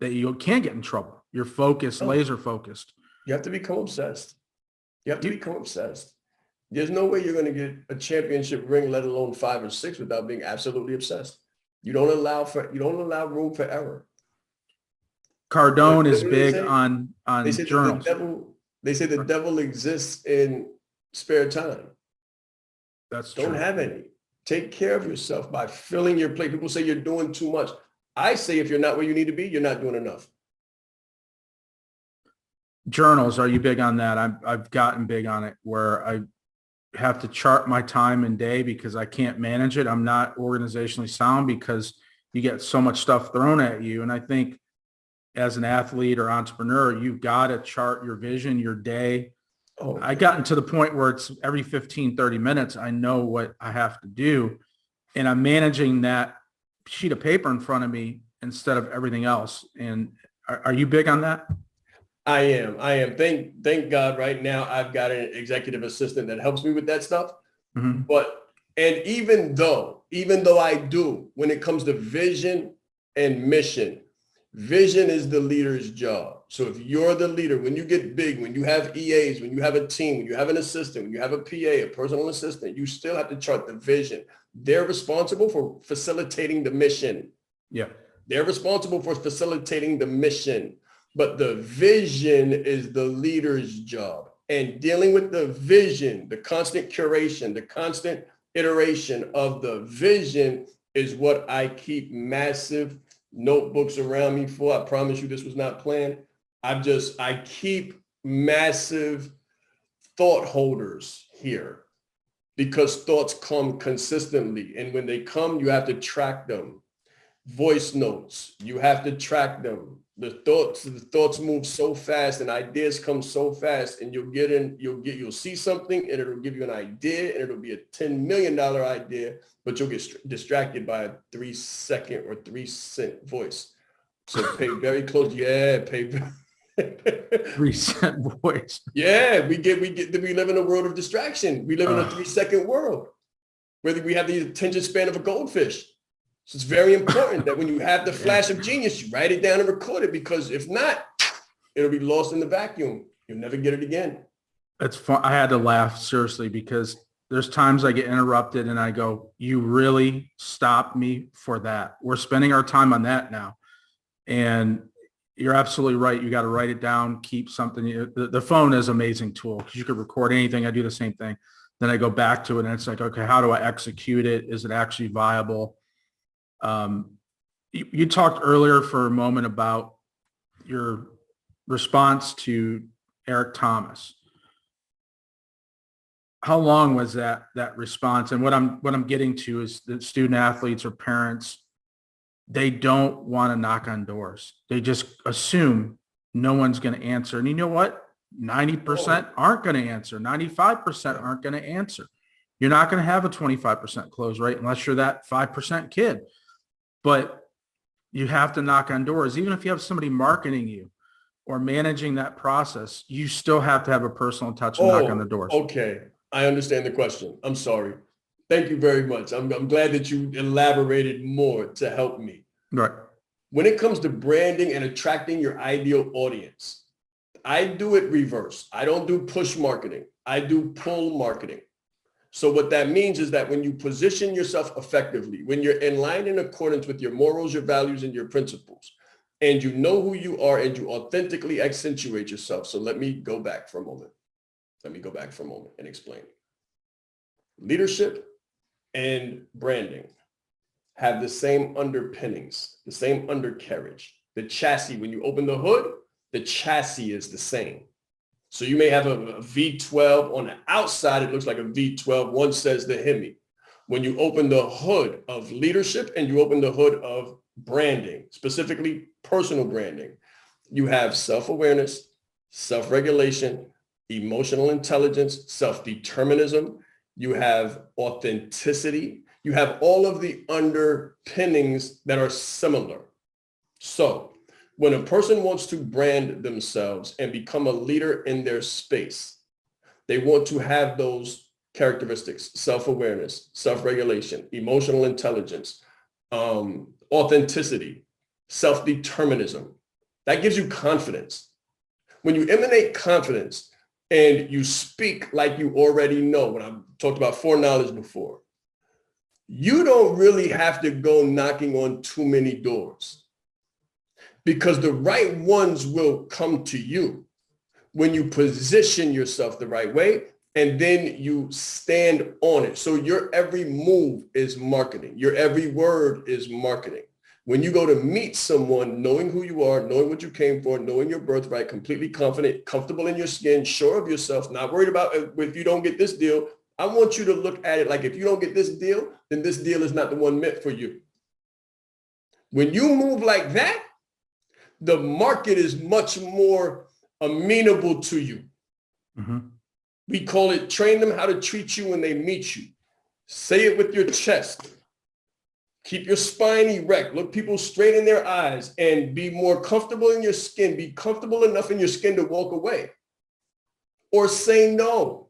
that you can't get in trouble. You're focused, Oh, laser focused. you have to become obsessed. You have to become obsessed. There's no way you're going to get a championship ring, let alone 5 or 6, without being absolutely obsessed. You don't allow room for error. Cardone is What do big they on say that journals. the devil exists in spare time. That's Don't true. have any. Take care of yourself by filling your plate. People say you're doing too much. I say if you're not where you need to be, you're not doing enough. Journals, are you big on that? I've gotten big on it where I have to chart my time and day because I can't manage it. I'm not organizationally sound because you get so much stuff thrown at you. And I think as an athlete or entrepreneur, you've got to chart your vision, your day. Oh, I gotten to the point where it's every 15, 30 minutes. I know what I have to do. And I'm managing that sheet of paper in front of me instead of everything else. And are you big on that? I am. Thank God right now I've got an executive assistant that helps me with that stuff. Mm-hmm. And even though I do, when it comes to vision and mission, vision is the leader's job. So if you're the leader, when you get big, when you have EAs, when you have a team, when you have an assistant, when you have a PA, a personal assistant, you still have to chart the vision. They're responsible for facilitating the mission. Yeah. They're responsible for facilitating the mission, but the vision is the leader's job. And dealing with the vision, the constant curation, the constant iteration of the vision is what I keep massive notebooks around me for. I promise you this was not planned. I keep massive thought holders here because thoughts come consistently. And when they come, you have to track them. Voice notes, you have to track them. The thoughts move so fast and ideas come so fast, and you'll see something and it'll give you an idea and it'll be a $10 million idea, but you'll get distracted by a 3-second or 3-cent voice. So pay very close. Yeah, pay 3-cent voice. Yeah, we live in a world of distraction. We live in a 3-second world where we have the attention span of a goldfish. So it's very important that when you have the flash of genius, you write it down and record it, because if not, it'll be lost in the vacuum. You'll never get it again. It's fun. I had to laugh seriously because there's times I get interrupted and I go, you really stopped me for that. We're spending our time on that now. And you're absolutely right. You got to write it down, keep something. The phone is an amazing tool because you could record anything. I do the same thing. Then I go back to it and it's like, okay, how do I execute it? Is it actually viable? You talked earlier for a moment about your response to Eric Thomas. How long was that response? And what I'm getting to is that student athletes or parents, they don't want to knock on doors. They just assume no one's going to answer. And you know what? 90% aren't going to answer. 95% aren't going to answer. You're not going to have a 25% close rate unless you're that 5% kid. But you have to knock on doors. Even if you have somebody marketing you or managing that process, you still have to have a personal touch and knock on the doors. Okay. I understand the question. I'm sorry. Thank you very much. I'm glad that you elaborated more to help me. Right. When it comes to branding and attracting your ideal audience, I do it reverse. I don't do push marketing. I do pull marketing. So what that means is that when you position yourself effectively, when you're in line in accordance with your morals, your values, and your principles, and you know who you are and you authentically accentuate yourself. So let me go back for a moment. And explain. Leadership and branding have the same underpinnings, the same undercarriage. The chassis, when you open the hood, the chassis is the same. So you may have a V12 on the outside. It looks like a V12. One says the Hemi. When you open the hood of leadership and you open the hood of branding, specifically personal branding, you have self-awareness, self-regulation, emotional intelligence, self-determinism. You have authenticity. You have all of the underpinnings that are similar. So when a person wants to brand themselves and become a leader in their space, They want to have those characteristics: self-awareness, self-regulation, emotional intelligence, authenticity, self-determinism. That gives you confidence. When you emanate confidence and you speak like you already know, when I talked about foreknowledge before, you don't really have to go knocking on too many doors, because the right ones will come to you when you position yourself the right way and then you stand on it. So your every move is marketing. Your every word is marketing. When you go to meet someone, knowing who you are, knowing what you came for, knowing your birthright, completely confident, comfortable in your skin, sure of yourself, not worried about if you don't get this deal. I want you to look at it like, if you don't get this deal, then this deal is not the one meant for you. When you move like that, the market is much more amenable to you. Mm-hmm. We call it train them how to treat you when they meet you. Say it with your chest. Keep your spine erect. Look people straight in their eyes and be more comfortable in your skin. Be comfortable enough in your skin to walk away or say no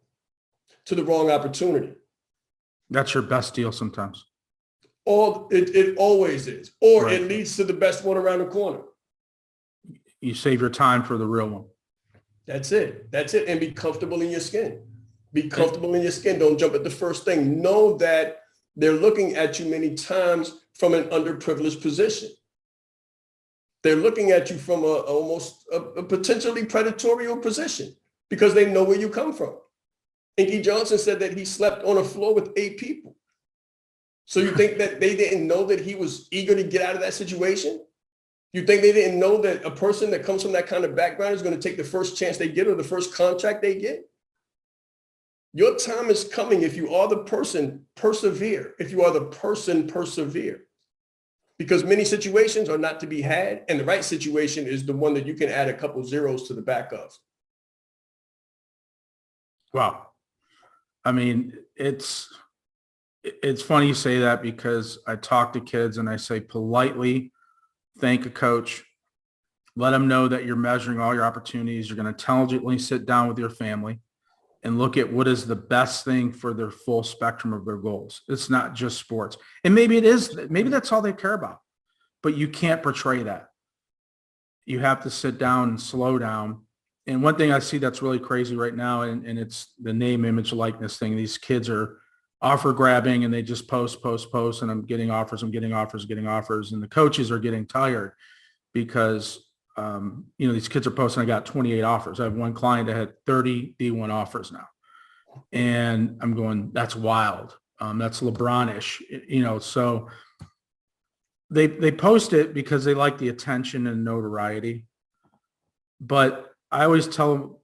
to the wrong opportunity. That's your best deal sometimes. It always is. Or Right. It leads to the best one around the corner. You save your time for the real one. That's it. That's it. And be comfortable in your skin. Be comfortable in your skin. Don't jump at the first thing. Know that they're looking at you many times from an underprivileged position. They're looking at you from almost a potentially predatory position because they know where you come from. Inky Johnson said that he slept on a floor with 8 people. So you think that they didn't know that he was eager to get out of that situation? You think they didn't know that a person that comes from that kind of background is going to take the first chance they get or the first contract they get? Your time is coming. If you are the person, persevere. If you are the person, persevere. Because many situations are not to be had, and the right situation is the one that you can add a couple zeros to the back of. Wow. I mean, it's funny you say that, because I talk to kids and I say, politely thank a coach. Let them know that you're measuring all your opportunities. You're going to intelligently sit down with your family and look at what is the best thing for their full spectrum of their goals. It's not just sports. And maybe it is, maybe that's all they care about, but you can't portray that. You have to sit down and slow down. And one thing I see that's really crazy right now, and it's the name, image, likeness thing. These kids are offer grabbing and they just post, and I'm getting offers. And the coaches are getting tired because, these kids are posting, I got 28 offers. I have one client that had 30 D1 offers now. And I'm going, that's wild. That's LeBron-ish, so they post it because they like the attention and notoriety. But I always tell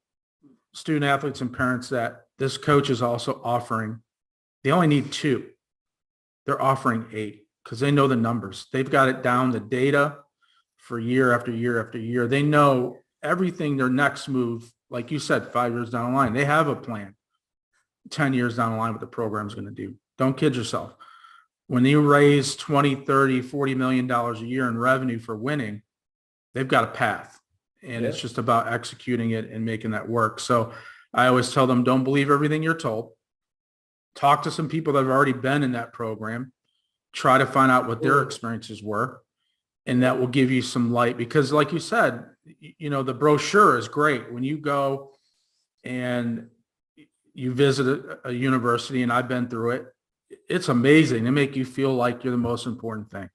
student athletes and parents that this coach is also offering, they only need 2. They're offering 8 because they know the numbers. They've got it down, the data for year after year after year. They know everything, their next move, like you said, 5 years down the line. They have a plan 10 years down the line what the program's going to do. Don't kid yourself. When you raise 20, 30, $40 million a year in revenue for winning, they've got a path. And It's just about executing it and making that work. So I always tell them, don't believe everything you're told. Talk to some people that have already been in that program. Try to find out what their experiences were. And that will give you some light, because like you said, the brochure is great. When you go and you visit a university, and I've been through it, it's amazing. They make you feel like you're the most important thing.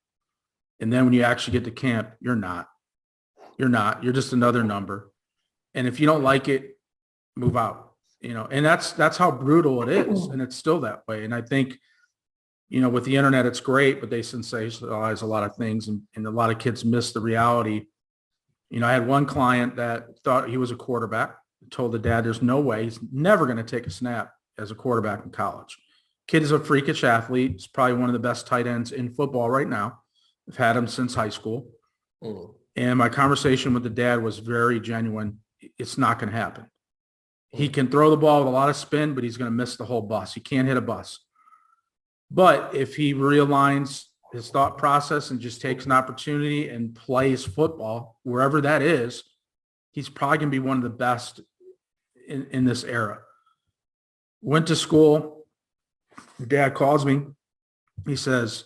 And then when you actually get to camp, you're not. You're just another number. And if you don't like it, move out, and that's how brutal it is. And it's still that way. And I think, with the internet, it's great, but they sensationalize a lot of things, and a lot of kids miss the reality. I had one client that thought he was a quarterback, told the dad there's no way he's never going to take a snap as a quarterback in college. Kid is a freakish athlete. He's probably one of the best tight ends in football right now. I've had him since high school. And my conversation with the dad was very genuine. It's not going to happen. He can throw the ball with a lot of spin, but he's going to miss the whole bus. He can't hit a bus. But if he realigns his thought process and just takes an opportunity and plays football, wherever that is, he's probably going to be one of the best in this era. Went to school. Dad calls me. He says,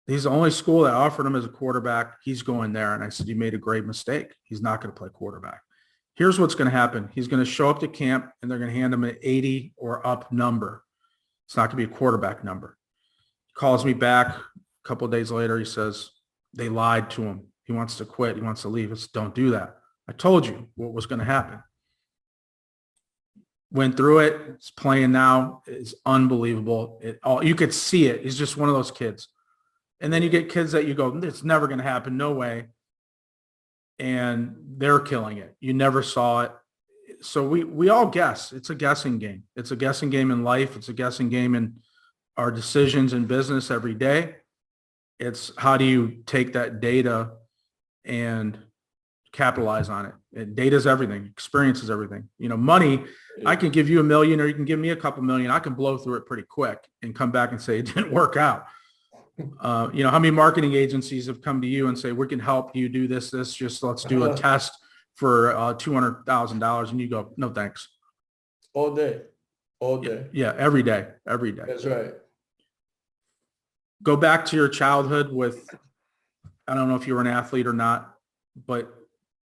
he's the only school that offered him as a quarterback. He's going there. And I said, you made a great mistake. He's not going to play quarterback. Here's what's going to happen. He's going to show up to camp and they're going to hand him an 80 or up number. It's not going to be a quarterback number. He calls me back a couple of days later. He says, they lied to him. He wants to quit. He wants to leave. I said, don't do that. I told you what was going to happen. Went through it. It's playing now. It's unbelievable. You could see it. He's just one of those kids. And then you get kids that you go, it's never going to happen. No way. And they're killing it. You never saw it. So we all guess. It's a guessing game. It's a guessing game in life. It's a guessing game in our decisions in business every day. It's how do you take that data and capitalize on it? And data is everything. Experience is everything. Money, I can give you $1 million or you can give me a couple million. I can blow through it pretty quick and come back and say it didn't work out. How many marketing agencies have come to you and say, we can help you do this, just let's do a test for $200,000. And you go, no, thanks. All day. Yeah. Every day. That's right. Go back to your childhood with, I don't know if you were an athlete or not, but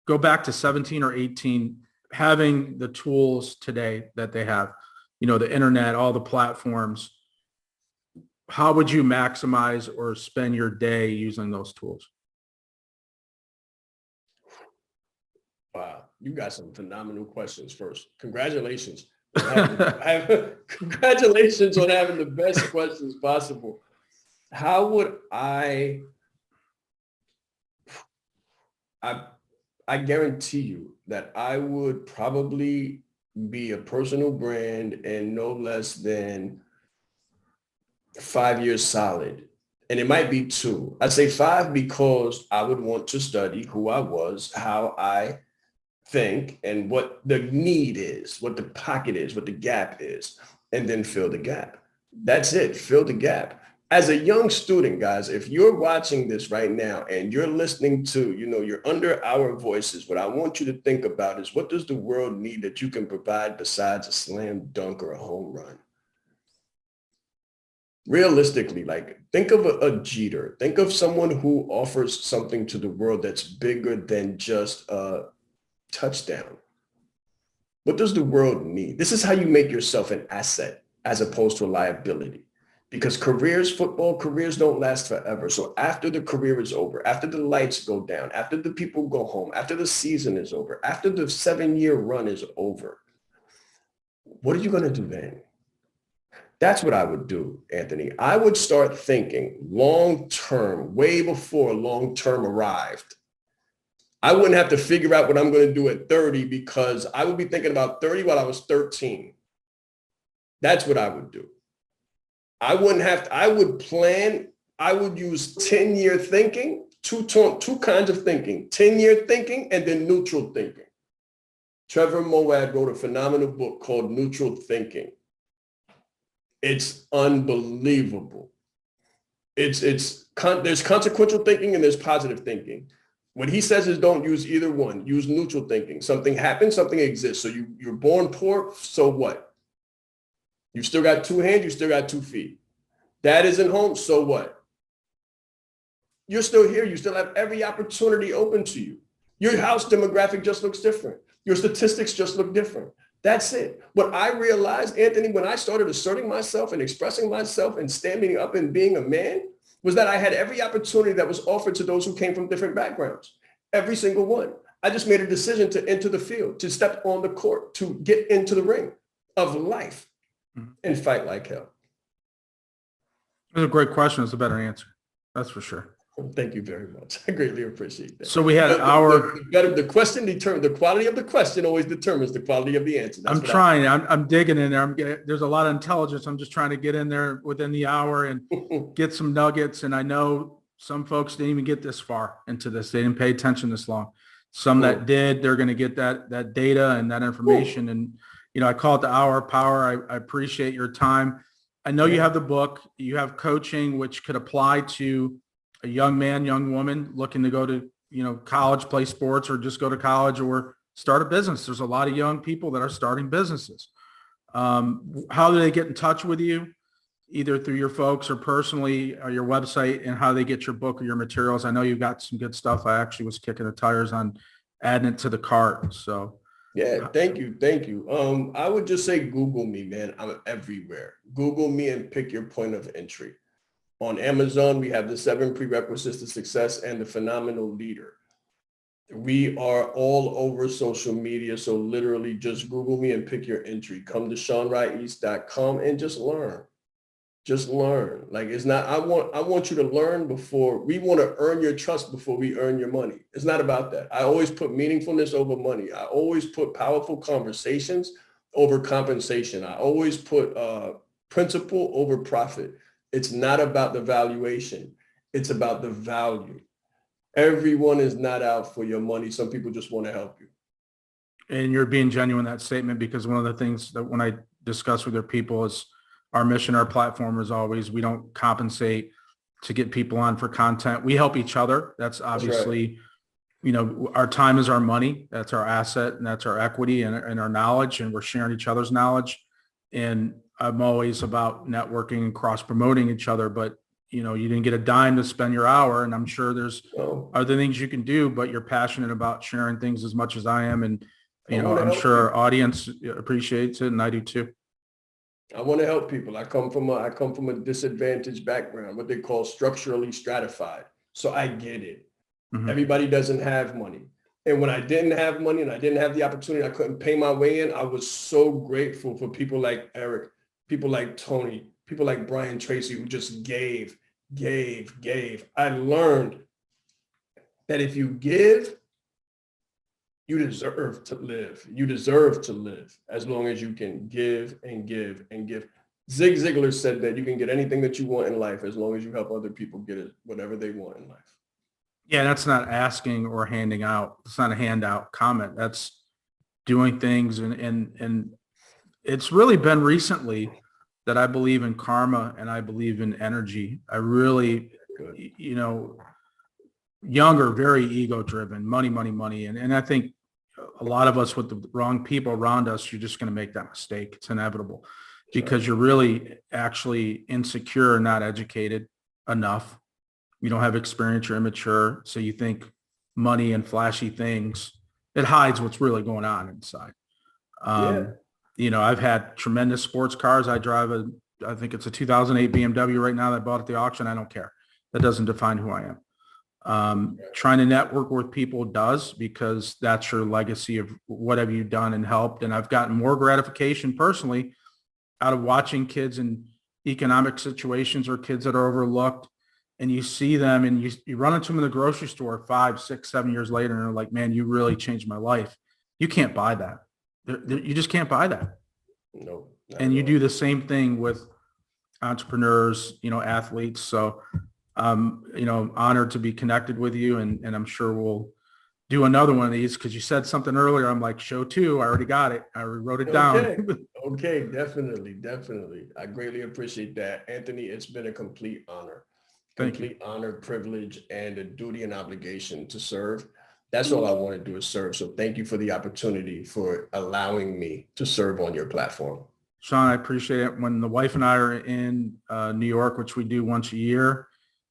go back to 17 or 18, having the tools today that they have, the internet, all the platforms. How would you maximize or spend your day using those tools? Wow, you got some phenomenal questions. First, congratulations. Congratulations on having the best questions possible. How would I guarantee you that I would probably be a personal brand in no less than 5 years solid. And it might be 2. I say 5 because I would want to study who I was, how I think, and what the need is, what the pocket is, what the gap is, and then fill the gap. That's it. Fill the gap. As a young student, guys, if you're watching this right now and you're listening to, you're under our voices, what I want you to think about is, what does the world need that you can provide besides a slam dunk or a home run? Realistically, think of a Jeter. Think of someone who offers something to the world that's bigger than just a touchdown. What does the world need? This is how you make yourself an asset as opposed to a liability. Because football careers don't last forever. So after the career is over, after the lights go down, after the people go home, after the season is over, after the 7-year run is over, what are you going to do then? That's what I would do, Anthony. I would start thinking long-term, way before long-term arrived. I wouldn't have to figure out what I'm going to do at 30 because I would be thinking about 30 while I was 13. That's what I would do. I would plan, I would use 10-year thinking, two kinds of thinking, 10-year thinking and then neutral thinking. Trevor Moawad wrote a phenomenal book called Neutral Thinking. It's unbelievable. There's consequential thinking and there's positive thinking. What he says is don't use either one. Use neutral thinking. Something happens, something exists. So you're born poor, so what? You've still got 2 hands, you still got 2 feet. Dad isn't home, so what? You're still here. You still have every opportunity open to you. Your house demographic just looks different. Your statistics just look different. That's it. What I realized, Anthony, when I started asserting myself and expressing myself and standing up and being a man, was that I had every opportunity that was offered to those who came from different backgrounds. Every single one. I just made a decision to enter the field, to step on the court, to get into the ring of life and fight like hell. That's a great question. It's a better answer. That's for sure. Thank you very much. I greatly appreciate that. So we had the question determines the quality of the question always determines the quality of the answer. I'm trying. I'm digging in there. There's a lot of intelligence. I'm just trying to get in there within the hour and get some nuggets. And I know some folks didn't even get this far into this. They didn't pay attention this long. Some that did, they're going to get that data and that information. And, I call it the hour of power. I appreciate your time. I know you have the book. You have coaching, which could apply to a young man, young woman looking to go to, college, play sports, or just go to college or start a business. There's a lot of young people that are starting businesses. How do they get in touch with you, either through your folks or personally, or your website, and how they get your book or your materials? I know you've got some good stuff. I actually was kicking the tires on adding it to the cart. So Yeah, thank you. Thank you. I would just say Google me, man. I'm everywhere. Google me and pick your point of entry. On Amazon, we have the 7 prerequisites to success and the phenomenal leader. We are all over social media. So literally just Google me and pick your entry. Come to ShaanRais.com and just learn. Just learn. Like, it's not, I want you to learn before we want to earn your trust before we earn your money. It's not about that. I always put meaningfulness over money. I always put powerful conversations over compensation. I always put principle over profit. It's not about the valuation. It's about the value. Everyone is not out for your money. Some people just want to help you. And you're being genuine in that statement, because one of the things that when I discuss with their people is our mission, our platform is always, we don't compensate to get people on for content. We help each other. That's obviously, right. Our time is our money. That's our asset, and that's our equity and our knowledge, and we're sharing each other's knowledge. And I'm always about networking and cross promoting each other, but you didn't get a dime to spend your hour, and I'm sure there's other things you can do, but you're passionate about sharing things as much as I am. And, I'm sure our audience appreciates it, and I do too. I want to help people. I come from a disadvantaged background, what they call structurally stratified. So I get it. Mm-hmm. Everybody doesn't have money. And when I didn't have money and I didn't have the opportunity, I couldn't pay my way in, I was so grateful for people like Eric, people like Tony, people like Brian Tracy, who just gave. I learned that if you give, you deserve to live. You deserve to live as long as you can give and give and give. Zig Ziglar said that you can get anything that you want in life as long as you help other people get it, whatever they want in life. Yeah, that's not asking or handing out. It's not a handout comment. That's doing things. And it's really been recently that I believe in karma and I believe in energy. I really, younger, very ego driven, money. And I think a lot of us with the wrong people around us, you're just going to make that mistake. It's inevitable because you're really actually insecure and not educated enough. You don't have experience, you're immature. So you think money and flashy things, it hides what's really going on inside. I've had tremendous sports cars. I drive I think it's a 2008 BMW right now that I bought at the auction. I don't care. That doesn't define who I am. Trying to network with people does, because that's your legacy of what have you done and helped. And I've gotten more gratification personally out of watching kids in economic situations or kids that are overlooked, and you see them and you run into them in the grocery store 5, 6, 7 years later, and they're like, man, you really changed my life. You can't buy that. You just can't buy that. No. And you do the same thing with entrepreneurs, athletes. So honored to be connected with you, and I'm sure we'll do another one of these, because you said something earlier. I'm like, show 2. I already got it. I already wrote it down. Okay, definitely. I greatly appreciate that, Anthony. It's been a complete honor. Complete honor, privilege, and a duty and obligation to serve. That's all I want to do is serve. So thank you for the opportunity for allowing me to serve on your platform. Shaan, I appreciate it. When the wife and I are in New York, which we do once a year,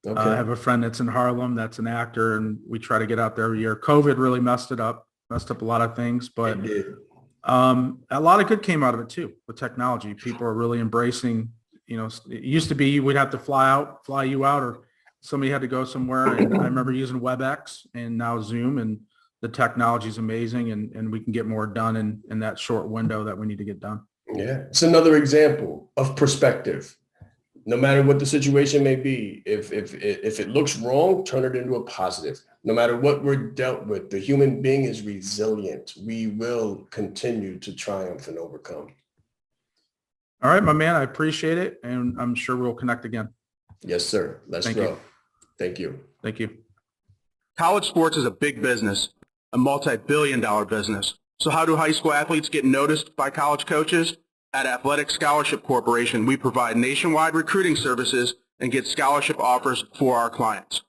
I have a friend that's in Harlem that's an actor, and we try to get out there every year. COVID really messed up a lot of things, but a lot of good came out of it too with technology. People are really embracing, it used to be we'd have to fly you out, or somebody had to go somewhere. And I remember using WebEx and now Zoom, and the technology is amazing, and we can get more done in that short window that we need to get done. Yeah. It's another example of perspective. No matter what the situation may be, if it looks wrong, turn it into a positive. No matter what we're dealt with, the human being is resilient. We will continue to triumph and overcome. All right, my man, I appreciate it, and I'm sure we'll connect again. Yes, sir. Let's go. Thank you. Thank you. College sports is a big business, a multi-billion-dollar business. So how do high school athletes get noticed by college coaches? At Athletic Scholarship Corporation, we provide nationwide recruiting services and get scholarship offers for our clients.